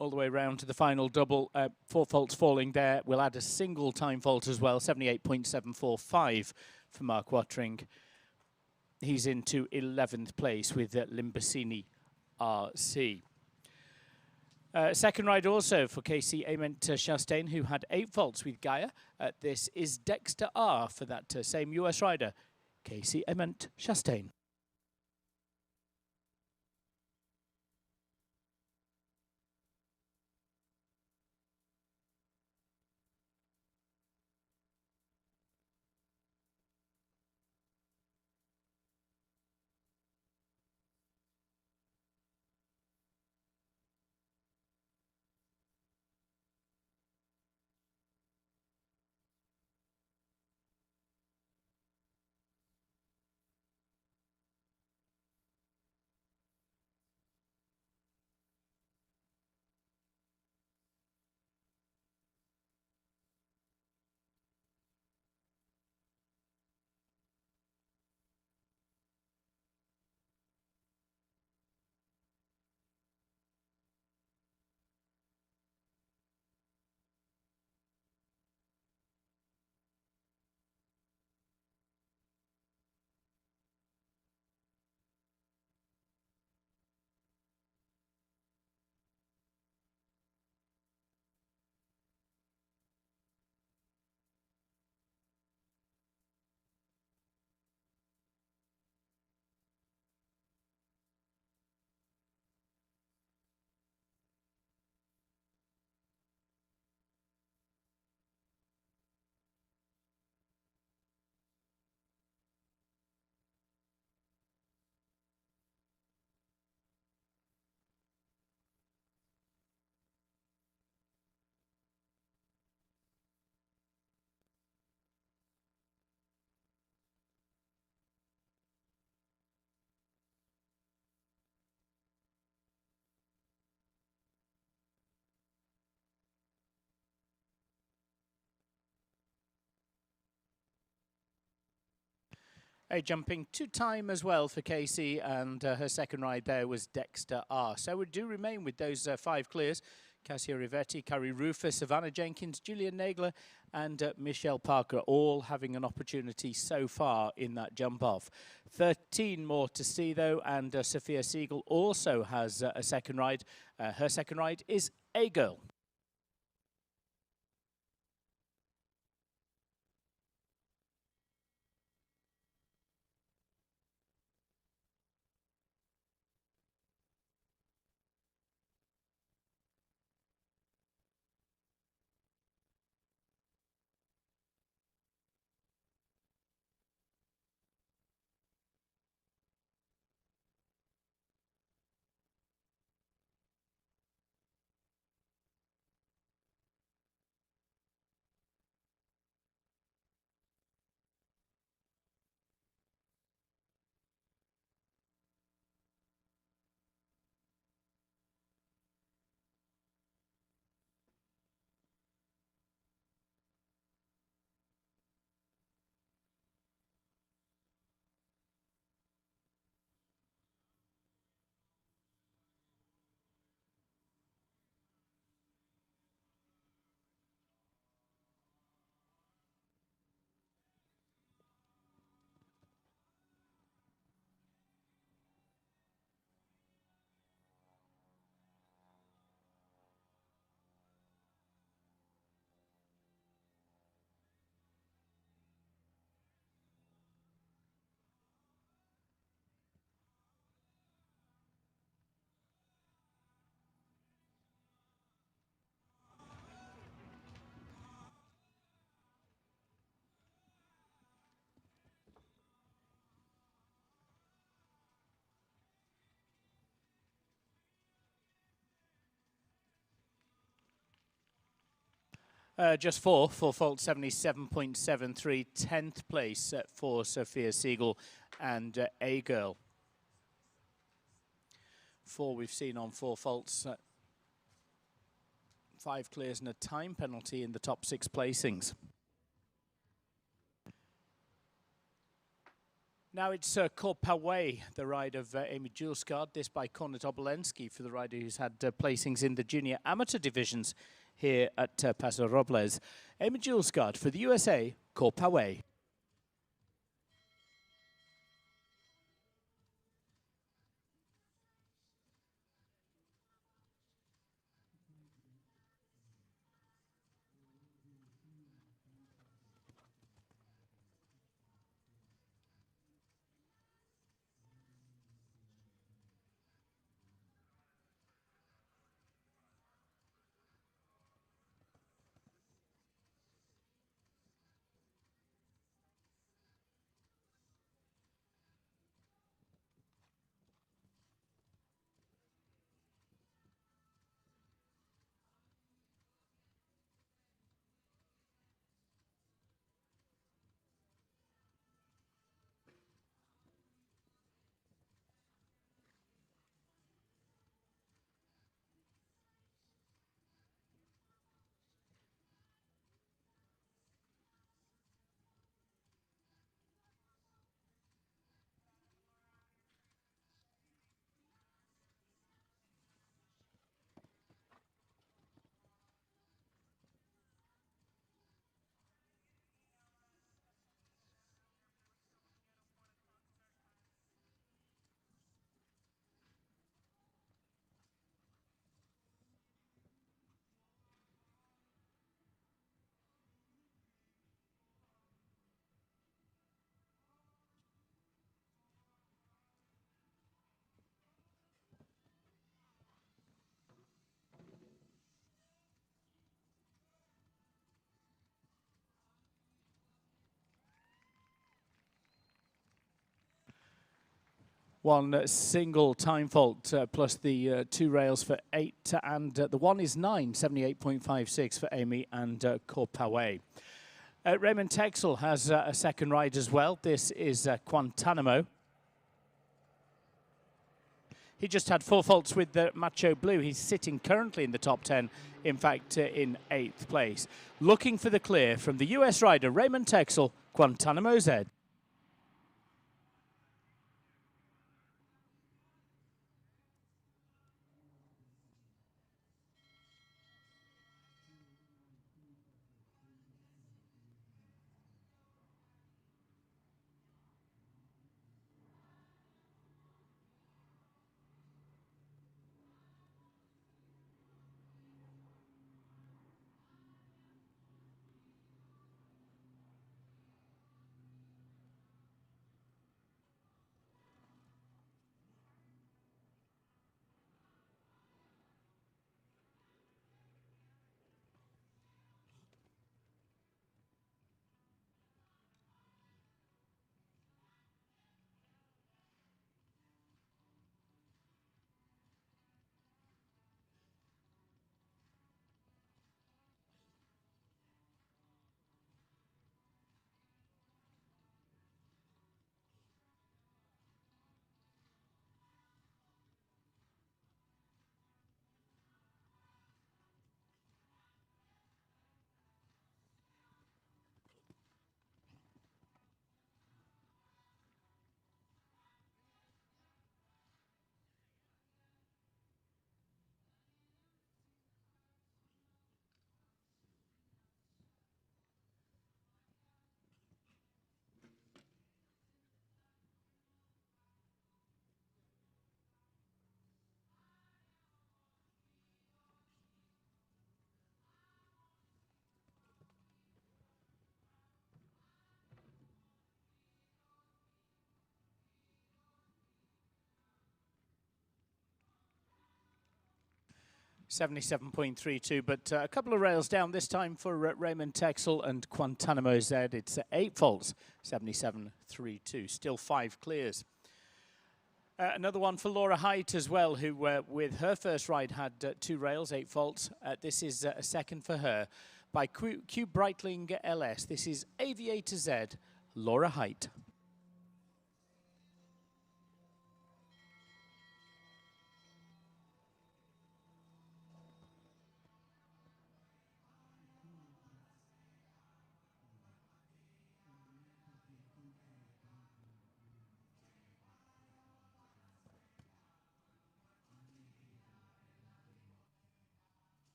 'All the way round to the final double. 4 faults falling there. We'll add a single time fault as well, 78.745 for Mark Watring. He's into 11th place with Limbasini RC. Second ride also for Casey Ament Chastain, who had 8 faults with Gaia. This is Dexter R for that same US rider, Casey Ament Chastain. A jumping to time as well for Casey, and her second ride there was Dexter R. So we do remain with those 5 clears. Cassia Rivetti, Carrie Rufus, Savannah Jenkins, Julian Nagler and Michelle Parker all having an opportunity so far in that jump off. 13 more to see though, and Sophia Siegel also has a second ride. Her second ride is A Girl. Just 4 fault 77.73, 10th place for Sophia Siegel and A Girl. 4 we've seen on 4 faults. 5 clears and a time penalty in the top 6 placings. Now it's Korpaway, the ride of Amy Julesgaard, this by Konrad Obolensky for the rider who's had placings in the junior amateur divisions here at Paso Robles. Amy Julesgaard for the USA, Korpaway. one single time fault plus the 2 rails for 8, and the one is 9, 78.56 for Amy and Corpawe. Raymond Texel has a second ride as well. This is Guantanamo. He just had 4 faults with the Macho Blue. He's sitting currently in the top 10, in fact, in 8th place. Looking for the clear from the US rider, Raymond Texel, Guantanamo Z. $77.32, but a couple of rails down this time for Raymond Texel and Guantanamo Z. It's 8 faults, 77.32. Still 5 clears. Another one for Laura Height as well, who with her first ride had 2 rails, 8 faults. This is a second for her by Q Breitling LS. This is Aviator Z, Laura Height.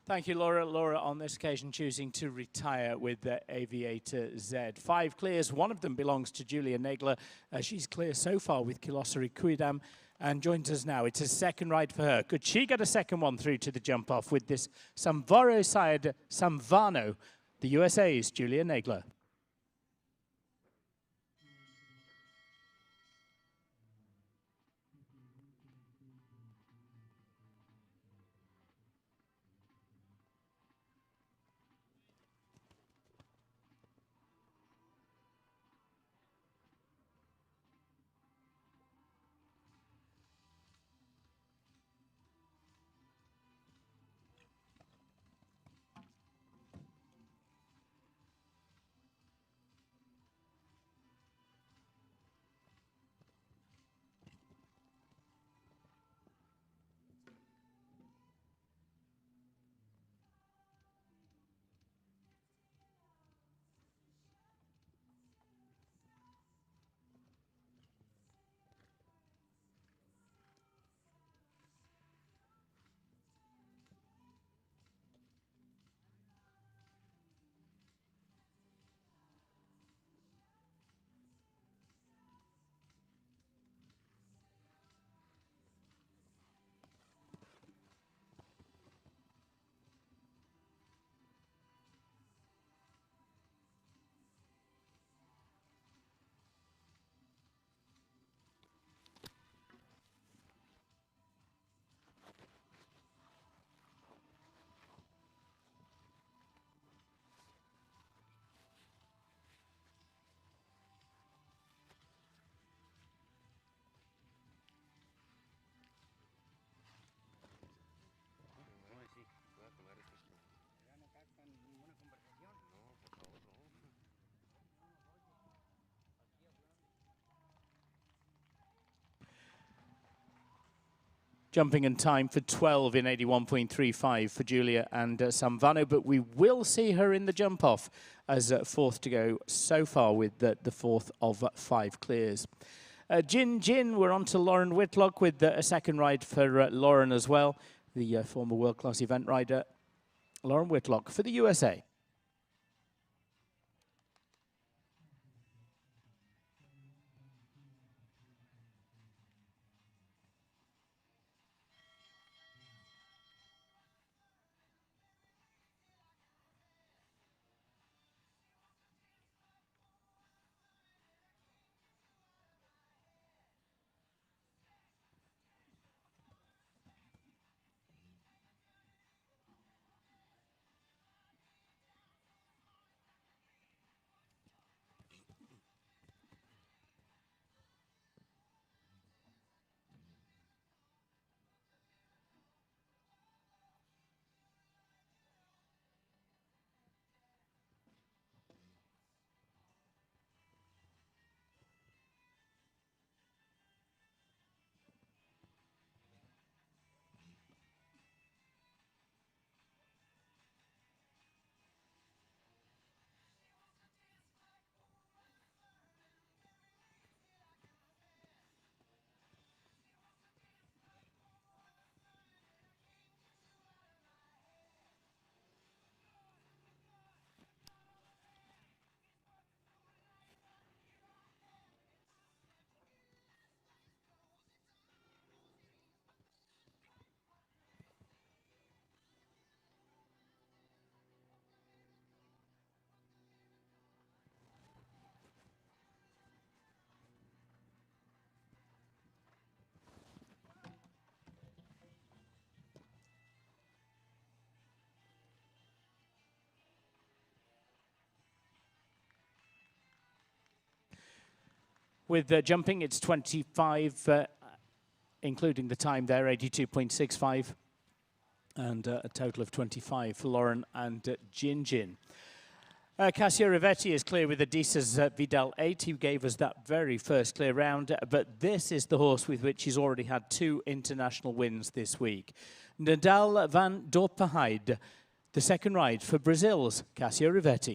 Thank you, Laura. Laura, on this occasion, choosing to retire with the Aviator Z. 5 clears. One of them belongs to Julia Nagler. She's clear so far with Kilosari Quidam and joins us now. It's a second ride for her. Could she get a second one through to the jump off with this Samvaro side Samvano, the USA's Julia Nagler? Jumping in time for 12 in 81.35 for Julia and Samvano, but we will see her in the jump off as fourth to go so far with the fourth of 5 clears. Jin Jin, we're on to Lauren Whitlock with a second ride for Lauren as well, the former world-class event rider. Lauren Whitlock for the USA. With jumping, it's 25, including the time there, 82.65, and a total of 25 for Lauren and Jin Jin. Cassio Rivetti is clear with Adis's Vidal 8. He gave us that very first clear round, but this is the horse with which he's already had 2 international wins this week. Nadal van Dorpeheide, the second ride for Brazil's Cassio Rivetti.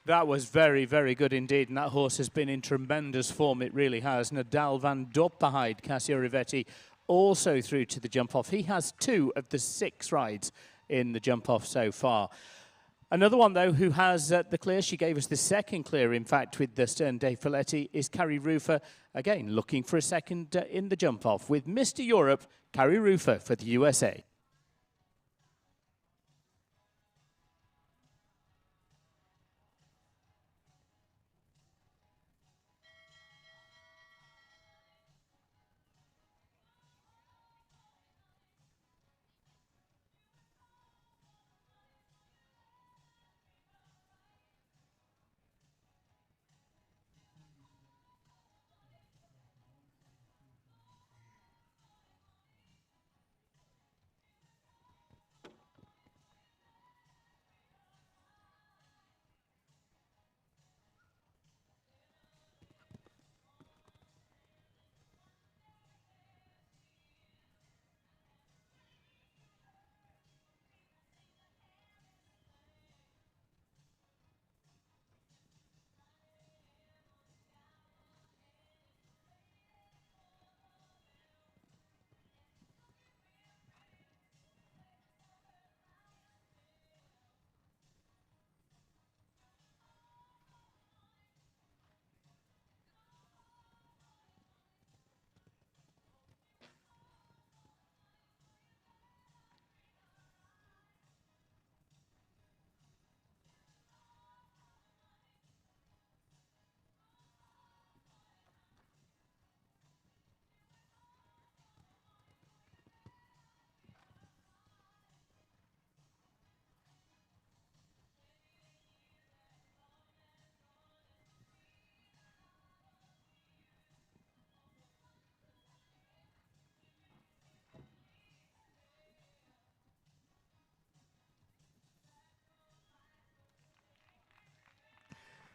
That was very, very good indeed, and that horse has been in tremendous form, it really has. Nadal van Doppeheid, Cassio Rivetti, also through to the jump-off. He has 2 of the 6 rides in the jump-off so far. Another one, though, who has the clear, she gave us the second clear, in fact, with the Stern de Folletti, is Carrie Rufer, again, looking for a second in the jump-off, with Mr. Europe, Carrie Rufer for the USA.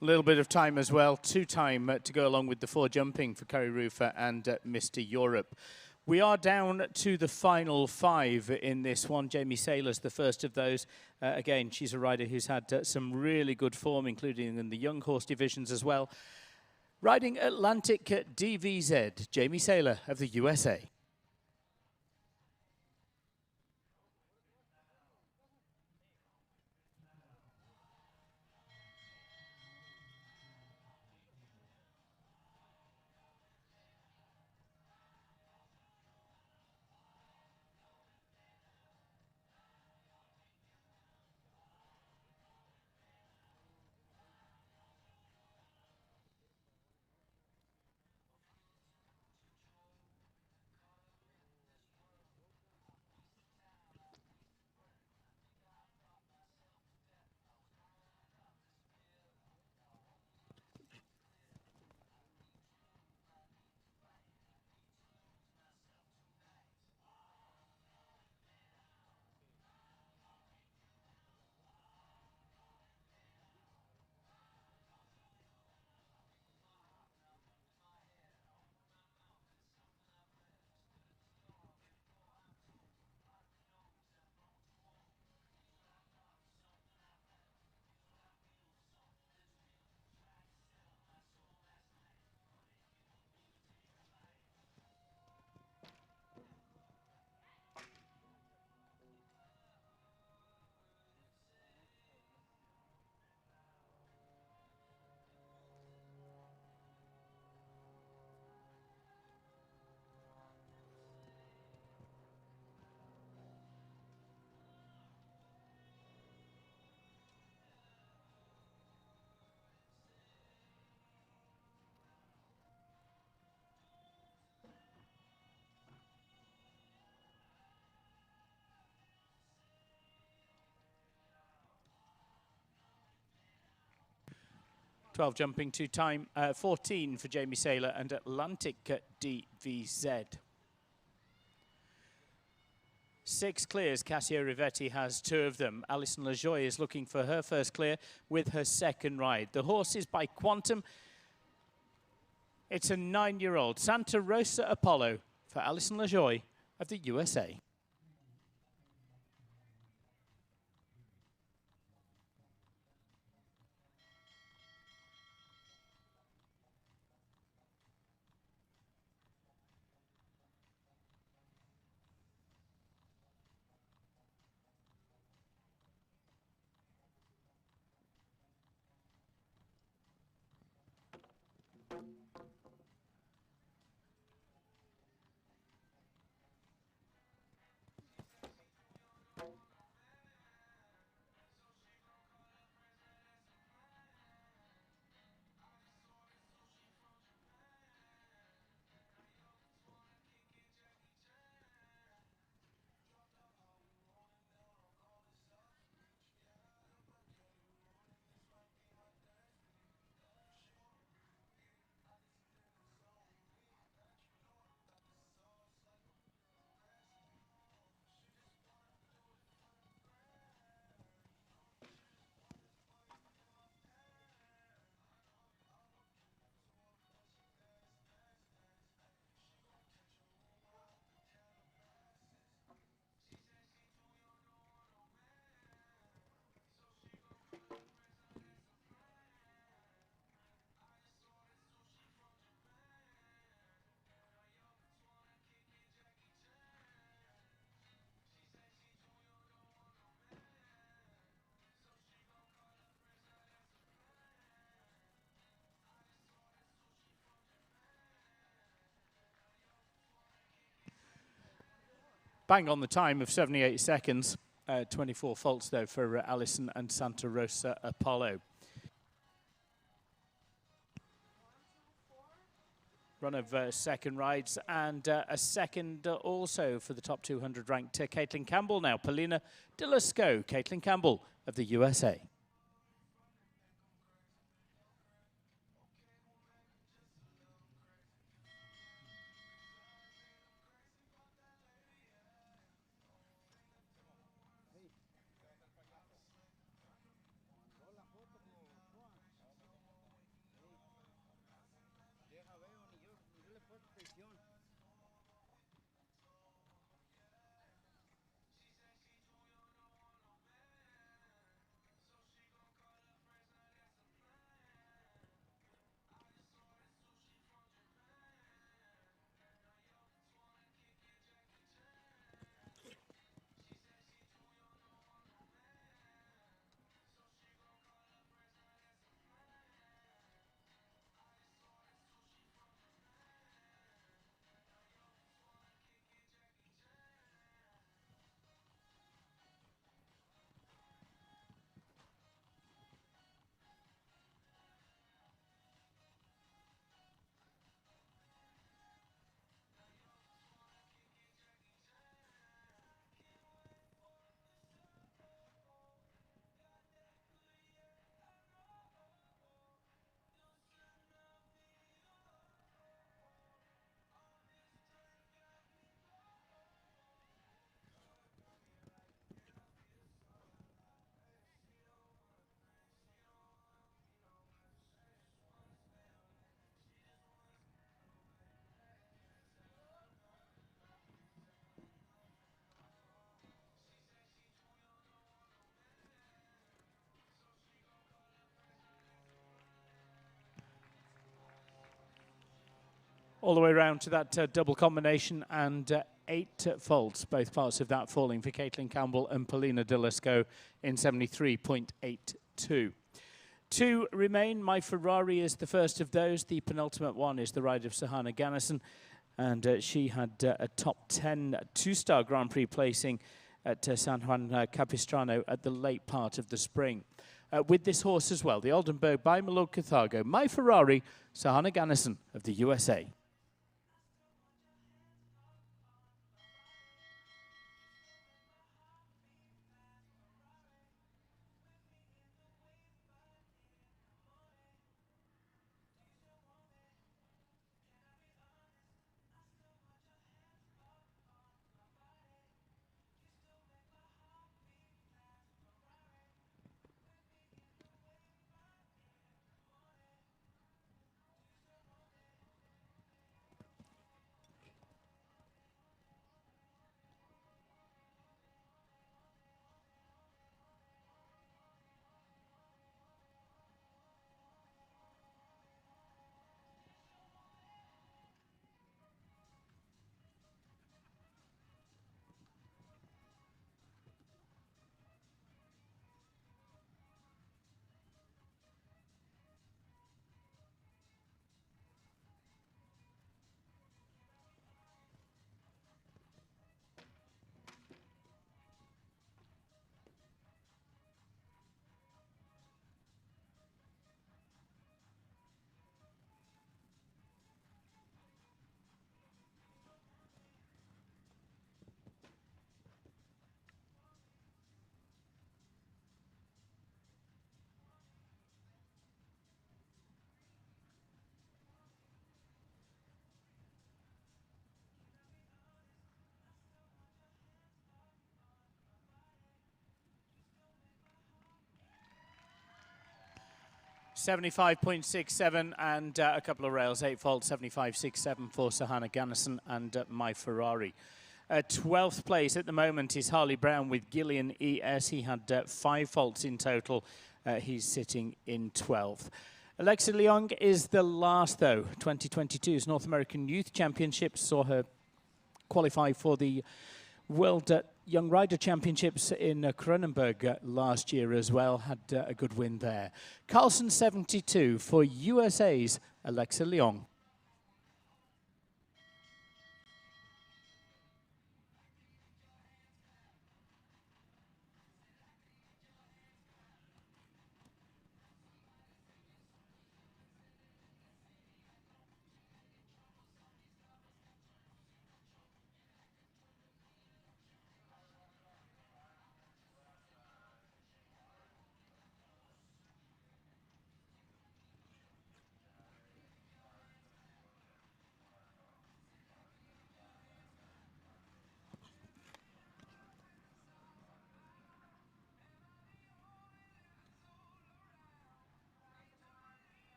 A little bit of time as well, 2 time to go along with the 4 jumping for Carrie Rufer and Mr. Europe. We are down to the final 5 in this one. Jamie Saylor's the first of those. Again, she's a rider who's had some really good form, including in the young horse divisions as well. Riding Atlantic DVZ, Jamie Saylor of the USA. .12 jumping 2 time, 14 for Jamie Saylor and Atlantic DVZ. 6 clears, Cassio Rivetti has 2 of them. Alison LaJoie is looking for her first clear with her second ride. The horse is by Quantum. It's a 9-year-old, Santa Rosa Apollo for Alison LaJoie of the USA. bang on the time of 78 seconds. 24 faults, though, for Allison and Santa Rosa Apollo. Run of second rides, and a second also for the top 200 ranked Caitlin Campbell now. Paulina Delasco, Caitlin Campbell of the USA. All the way around to that double combination, and 8 faults, both parts of that falling for Caitlin Campbell and Paulina Delasco in 73.82. 2 remain. My Ferrari is the first of those. The penultimate one is the ride of Sahana Gannison, and she had a top 10 two-star Grand Prix placing at San Juan Capistrano at the late part of the spring. With this horse as well, the Oldenburg by Milord Carthago, My Ferrari, Sahana Gannison of the USA. .75.67 and a couple of rails, 8 faults, 75.67 for Sahana Gannison and My Ferrari. 12th place at the moment is Harley Brown with Gillian ES. He had 5 faults in total. He's sitting in 12th. Alexa Leong is the last, though. 2022's North American Youth Championships saw her qualify for the World Young Rider Championships in Kronenberg last year as well. Had a good win there. Carlson 72 for USA's Alexa Leong.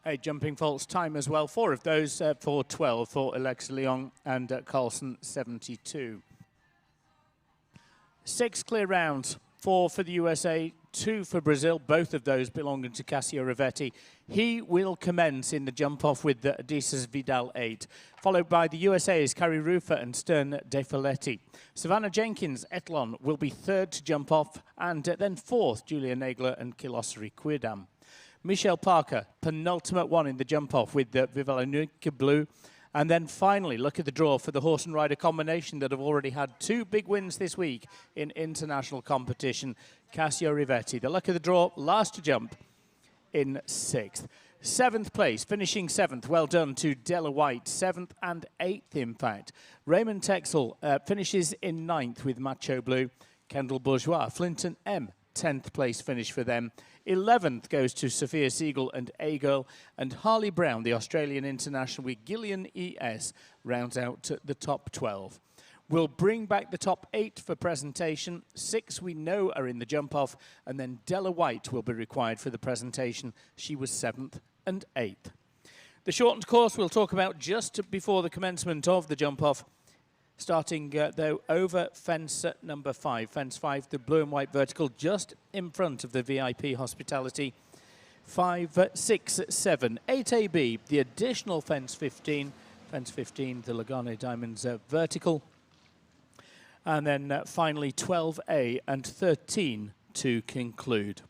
a jumping faults time as well. 4 of those, 4:12 for Alexa Leon and Carlson 72. 6 clear rounds, 4 for the USA, 2 for Brazil, both of those belonging to Cassio Rivetti. He will commence in the jump off with the Odysseus Vidal 8, followed by the USA's Carrie Rufer and Stern De Folletti. Savannah Jenkins, Etlon, will be 3rd to jump off, and then 4th, Julia Nagler and Kilosari Quirdam. Michelle Parker, penultimate one in the jump off with the Vivalanuk Blue. And then finally, look at the draw for the horse and rider combination that have already had 2 big wins this week in international competition. Cassio Rivetti, the luck of the draw, last to jump in 6th. 7th place, finishing 7th. Well done to Della White, 7th and 8th, in fact. Raymond Texel finishes in 9th with Macho Blue. Kendall Bourgeois, Flinton M, 10th place finish for them. 11th goes to Sophia Siegel and A-Girl, and Harley Brown, the Australian international with Gillian ES, rounds out the top 12. We'll bring back the top 8 for presentation. 6 we know are in the jump-off, and then Della White will be required for the presentation. She was 7th and 8th. The shortened course we'll talk about just before the commencement of the jump-off. Starting, though, over fence number 5. Fence 5, the blue and white vertical, just in front of the VIP hospitality. 5, 6, 7, 8AB, the additional fence 15. Fence 15, the Lugano Diamonds vertical. And then finally 12A and 13 to conclude.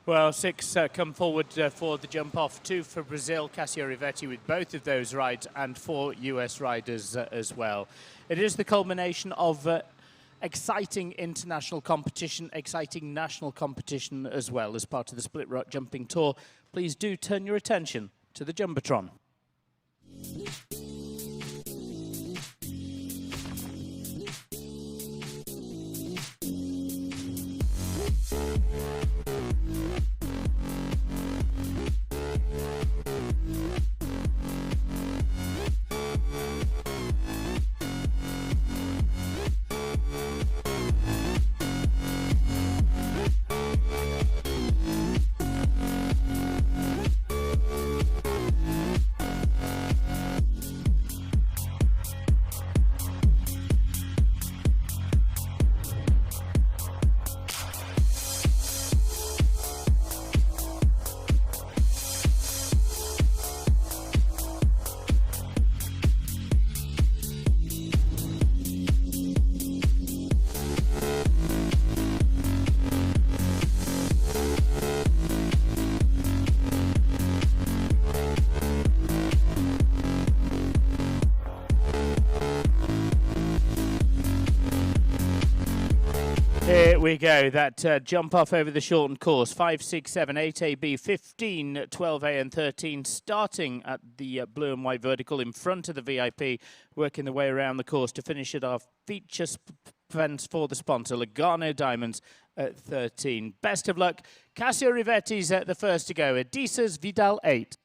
Well, 6 come forward for the jump off, 2 for Brazil, Cassio Rivetti with both of those rides, and 4 US riders as well. It is the culmination of exciting international competition, exciting national competition as well as part of the Split Rock Jumping Tour. Please do turn your attention to the Jumbotron. Here we go, that jump off over the shortened course, 5, 6, 7, 8AB, 15, 12A and 13, starting at the blue and white vertical in front of the VIP, working the way around the course to finish at our feature fence for the sponsor, Lugano Diamonds at 13. Best of luck. Cassio Rivetti's the first to go, Adisas Vidal 8.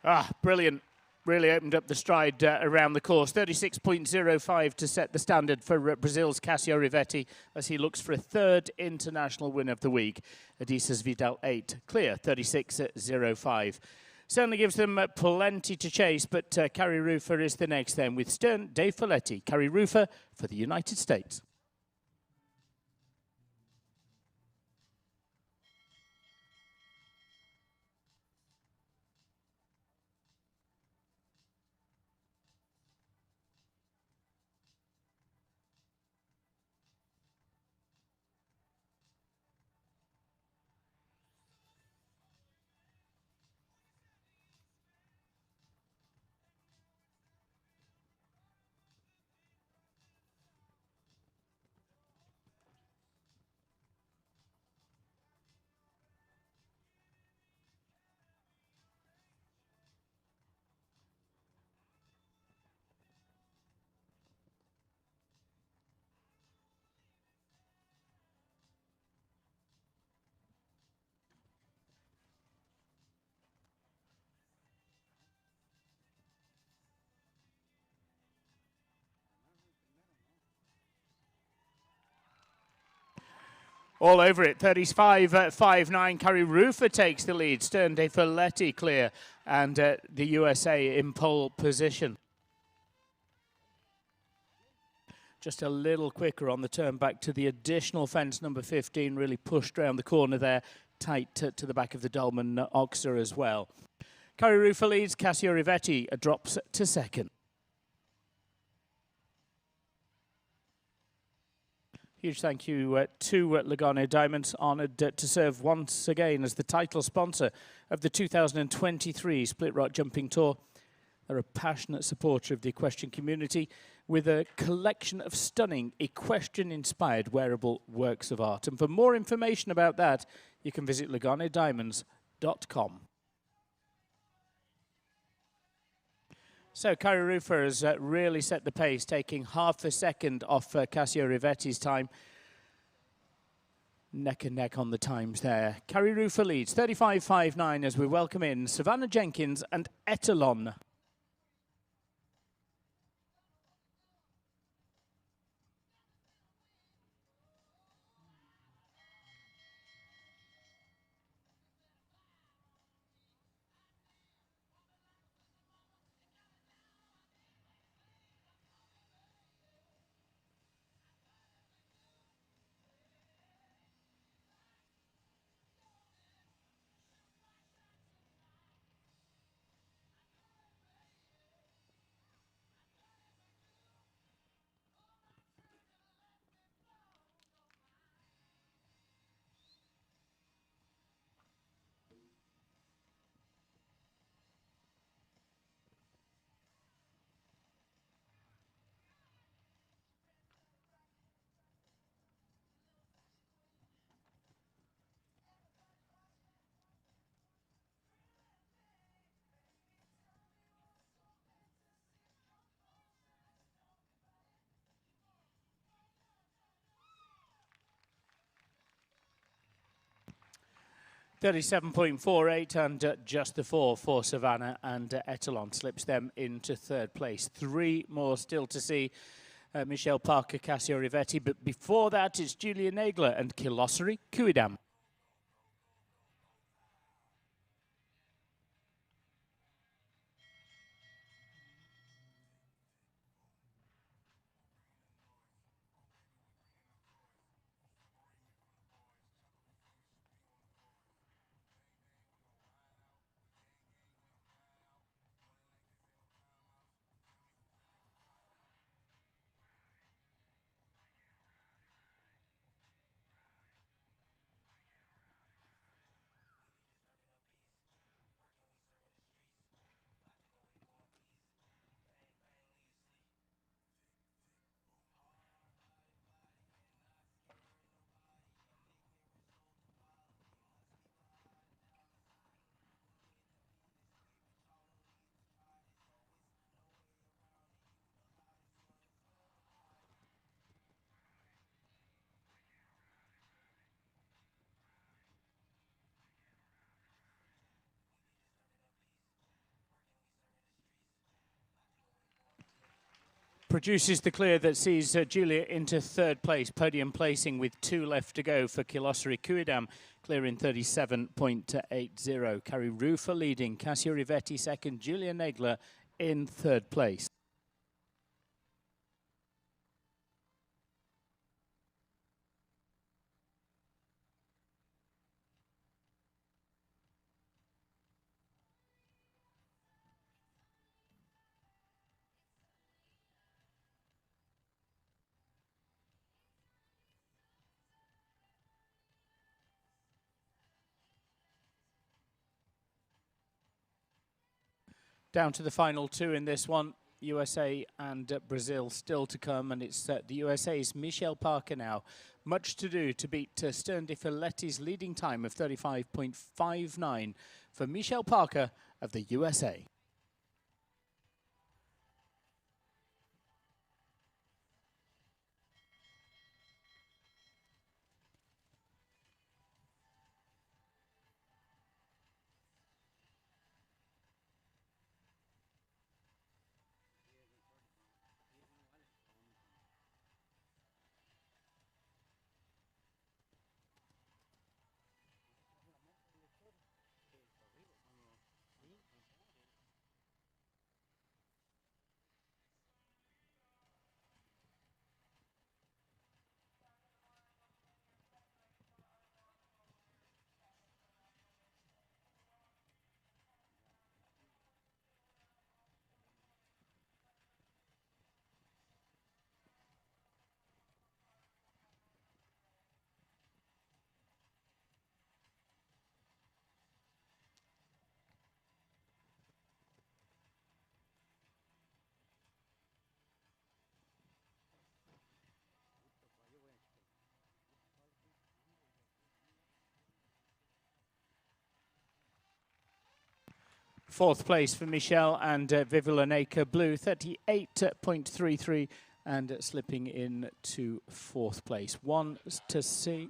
Ah, brilliant. Really opened up the stride around the course. 36.05 to set the standard for Brazil's Cassio Rivetti as he looks for a third international win of the week. Adisas Vidal 8, clear, 36.05. Certainly gives them plenty to chase, but Carrie Rufer is the next then with Stern De Folletti. Carrie Rufer for the United States. All over it, 35.59. Carrie Rufer takes the lead. Stern De Folletti clear, and the USA in pole position. Just a little quicker on the turn back to the additional fence, number 15, really pushed around the corner there, tight to the back of the Dolman Oxer as well. Carrie Rufer leads, Cassio Rivetti drops to second. Huge thank you to Lugano Diamonds, honoured to serve once again as the title sponsor of the 2023 Split Rock Jumping Tour. They're a passionate supporter of the equestrian community with a collection of stunning equestrian-inspired wearable works of art. And for more information about that, you can visit luganodiamonds.com. So Carrie Rufer has really set the pace, taking half a second off Cassio Rivetti's time. Neck and neck on the times there. Carrie Rufer leads 35.59 as we welcome in Savannah Jenkins and Etalon. .37.48 and just the 4 for Savannah, and Etalon slips them into third place. 3 more still to see. Michelle Parker, Cassio Rivetti, but before that it's Julia Nagler and Kilossery Kuidam. Produces the clear that sees Julia into third place, podium placing with 2 left to go for Kilossery Kuidam, clearing 37.80. Carrie Rufer leading, Cassio Rivetti second, Julia Nagler in third place. Down to the final 2 in this one, USA and Brazil still to come, and it's the USA's Michelle Parker now. Much to do to beat Stern Di Filetti's leading time of 35.59 for Michelle Parker of the USA. Fourth place for Michelle and Vivilaneka Blue, 38.33, and slipping in to fourth place. One to see.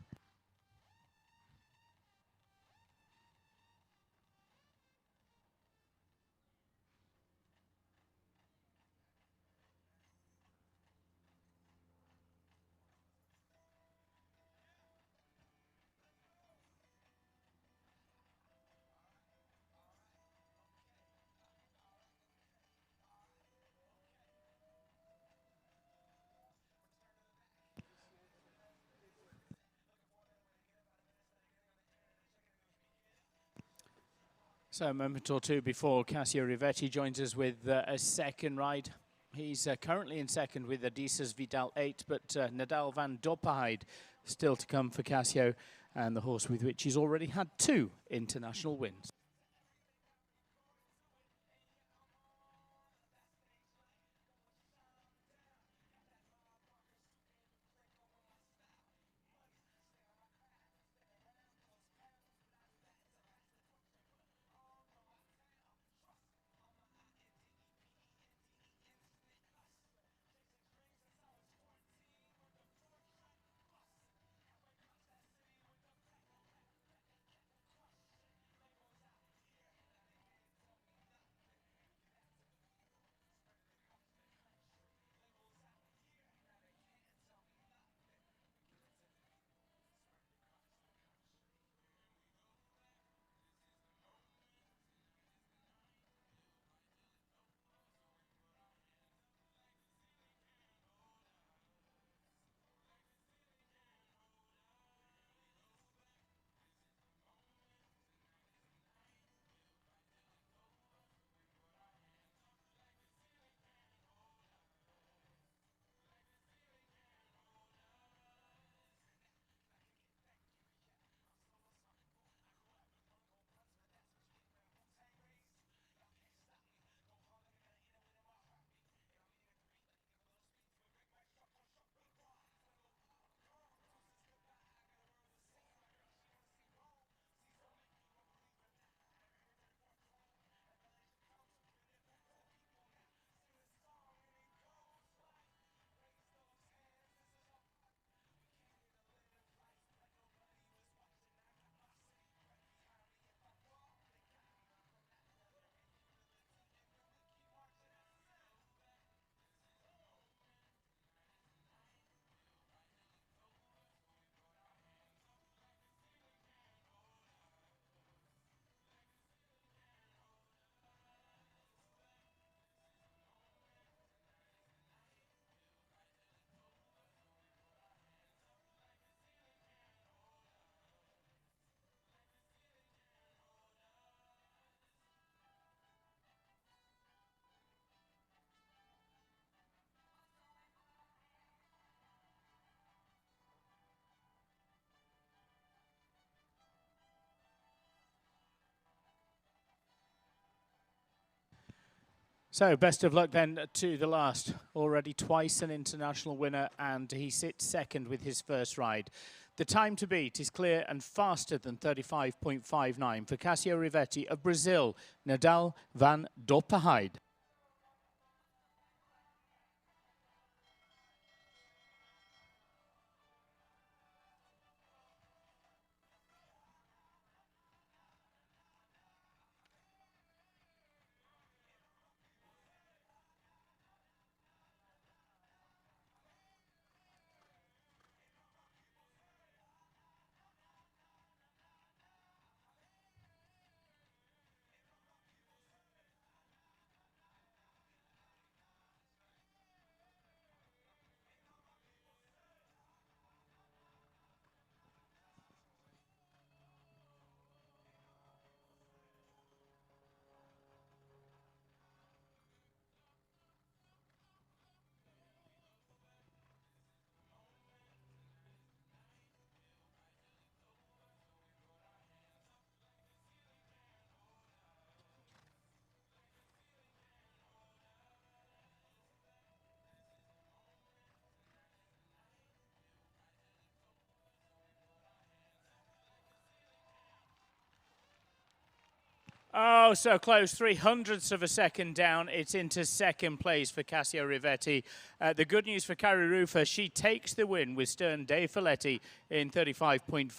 So a moment or two before Cassio Rivetti joins us with a second ride. He's currently in second with Adisas Vidal 8, but Nadal van Dopperheide still to come for Cassio, and the horse with which he's already had 2 international wins. So best of luck then to the last. Already twice an international winner, and he sits second with his first ride. The time to beat is clear and faster than 35.59 for Cassio Rivetti of Brazil, Nadal van Dopperheide. Oh, so close, 0.03 of a second down. It's into second place for Cassio Rivetti. The good news for Carrie Rufer, she takes the win with Stern De Folletti in 35.59,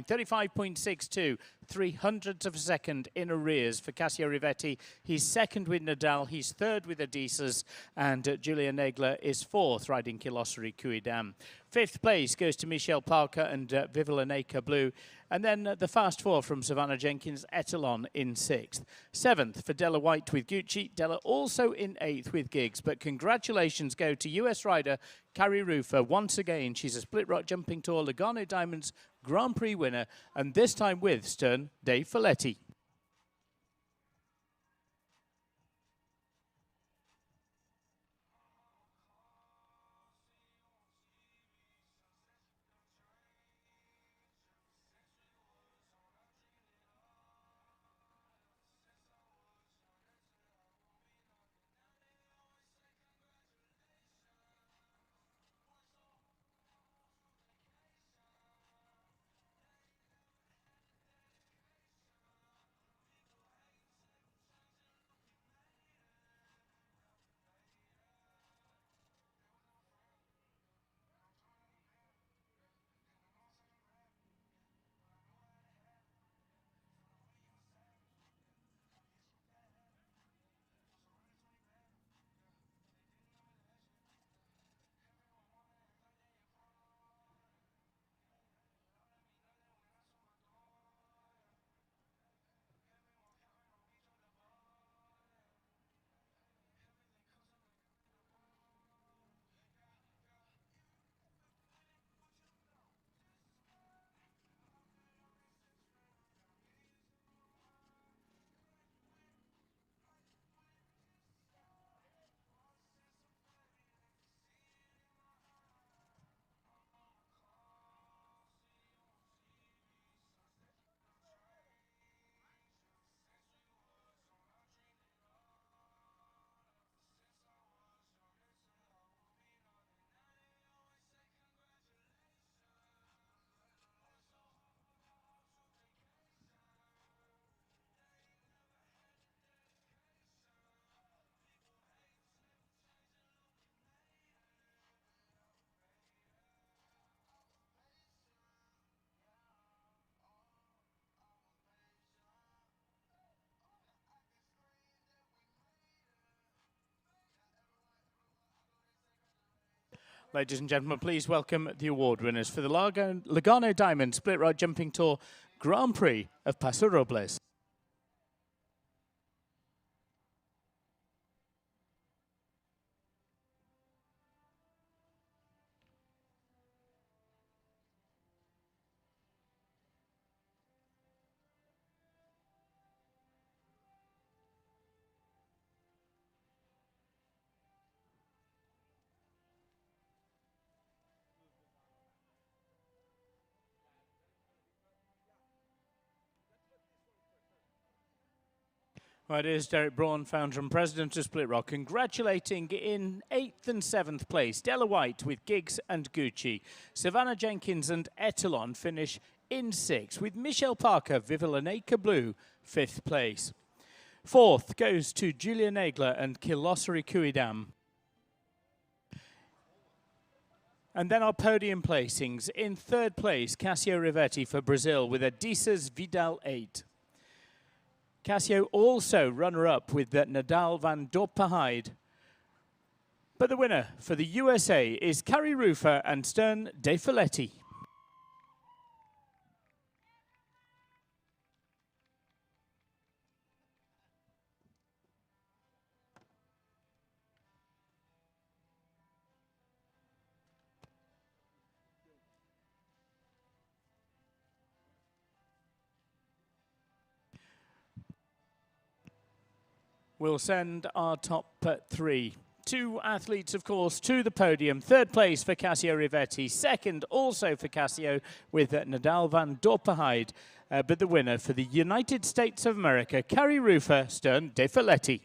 35.62, 0.03 of a second in arrears for Cassio Rivetti. He's second with Nadal, he's third with Odysseus, and Julia Nagler is fourth, riding Kilossery Cuidam. Fifth place goes to Michelle Parker and Vivilaneka Blue. And then the fast four from Savannah Jenkins, Etalon in sixth. Seventh for Della White with Gucci. Della also in eighth with Giggs. But congratulations go to US rider Carrie Rufer. Once again, she's a Split Rock Jumping Tour Lugano Diamonds Grand Prix winner. And this time with Stern De Folletti. Ladies and gentlemen, please welcome the award winners for the Lugano Diamond Split Rod Jumping Tour Grand Prix of Paso Robles. Well, it is Derek Braun, founder and president of Split Rock, congratulating in 8th and 7th place Della White with Giggs and Gucci. Savannah Jenkins and Etalon finish in 6th, with Michelle Parker, Vivilaneka Blue, 5th place. 4th goes to Julia Nagler and Kilossery Cuidam. And then our podium placings. In 3rd place, Cassio Rivetti for Brazil with Odysseus Vidal 8. Cassio also runner-up with Nadal van Dorpaheide. But the winner for the USA is Carrie Rufer and Stern De Folletti. We'll send our top 3. 2 athletes, of course, to the podium. 3rd place for Cassio Rivetti. 2nd also for Cassio with Nadal van Dorpaheide. But the winner for the United States of America, Carrie Rufer, Stern De Folletti.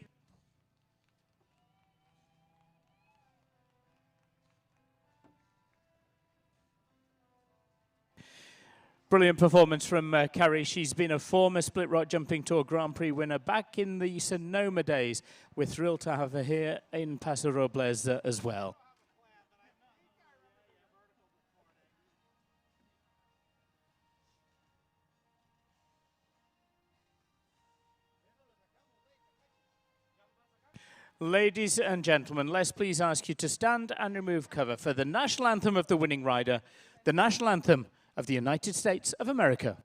Brilliant performance from Carrie. She's been a former Split Rock Jumping Tour Grand Prix winner back in the Sonoma days. We're thrilled to have her here in Paso Robles as well. Ladies and gentlemen, let's please ask you to stand and remove cover for the national anthem of the winning rider, the national anthem of the United States of America.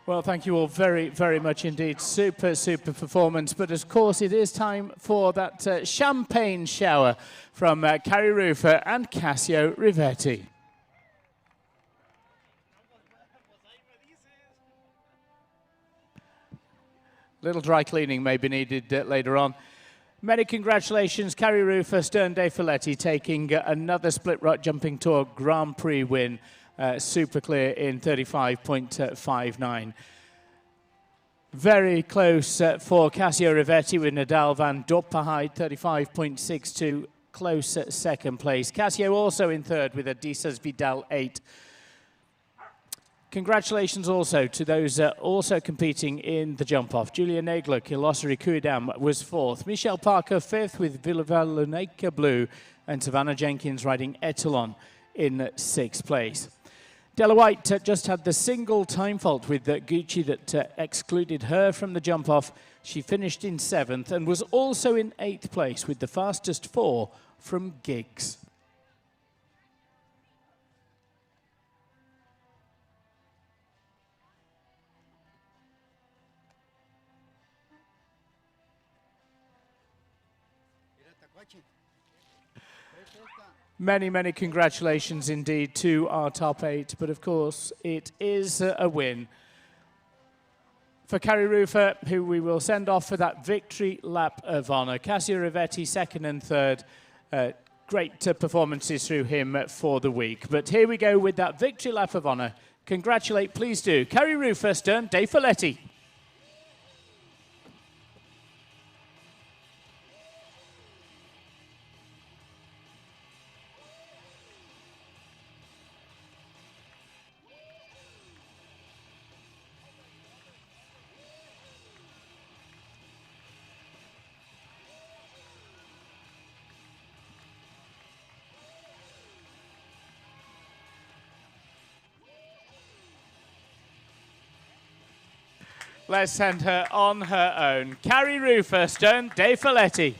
Well, thank you all very, very much indeed. Super, super performance. But of course, it is time for that champagne shower from Carrie Rufer and Cassio Rivetti. Little dry cleaning may be needed later on. Many congratulations, Carrie Rufer, Stern De Folletti, taking another Split Rock Jumping Tour Grand Prix win. Super clear in 35.59. Very close for Cassio Rivetti with Nadal van Dopperheid, 35.62, close at second place. Cassio also in third with Adisas Vidal 8. Congratulations also to those also competing in the jump-off. Julia Nagler, Kilosari Kuidam was fourth. Michelle Parker fifth with Villavaluneka Blue, and Savannah Jenkins riding Etalon in sixth place. Della White just had the single time fault with Gucci that excluded her from the jump-off. She finished in seventh and was also in eighth place with the fastest 4 from Giggs. Many, many congratulations indeed to our top 8, but of course it is a win for Carrie Rufer, who we will send off for that victory lap of honour. Cassio Rivetti second and third. Great performances through him for the week. But here we go with that victory lap of honour. Congratulate, please do, Carrie Rufer, Stern De Folletti. Let's send her on her own. Carrie Rufer, Stern De Folletti.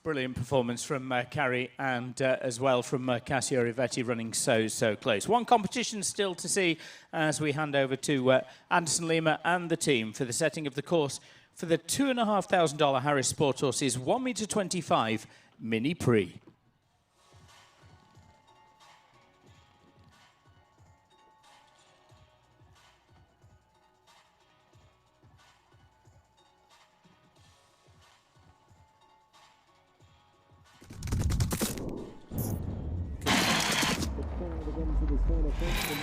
Brilliant performance from Carrie and as well from Cassio Rivetti, running so close. One competition still to see as we hand over to Anderson Lima and the team for the setting of the course for the $2,500 Harris Sport Horses 1.25 m Mini Prix. comes to the final fence.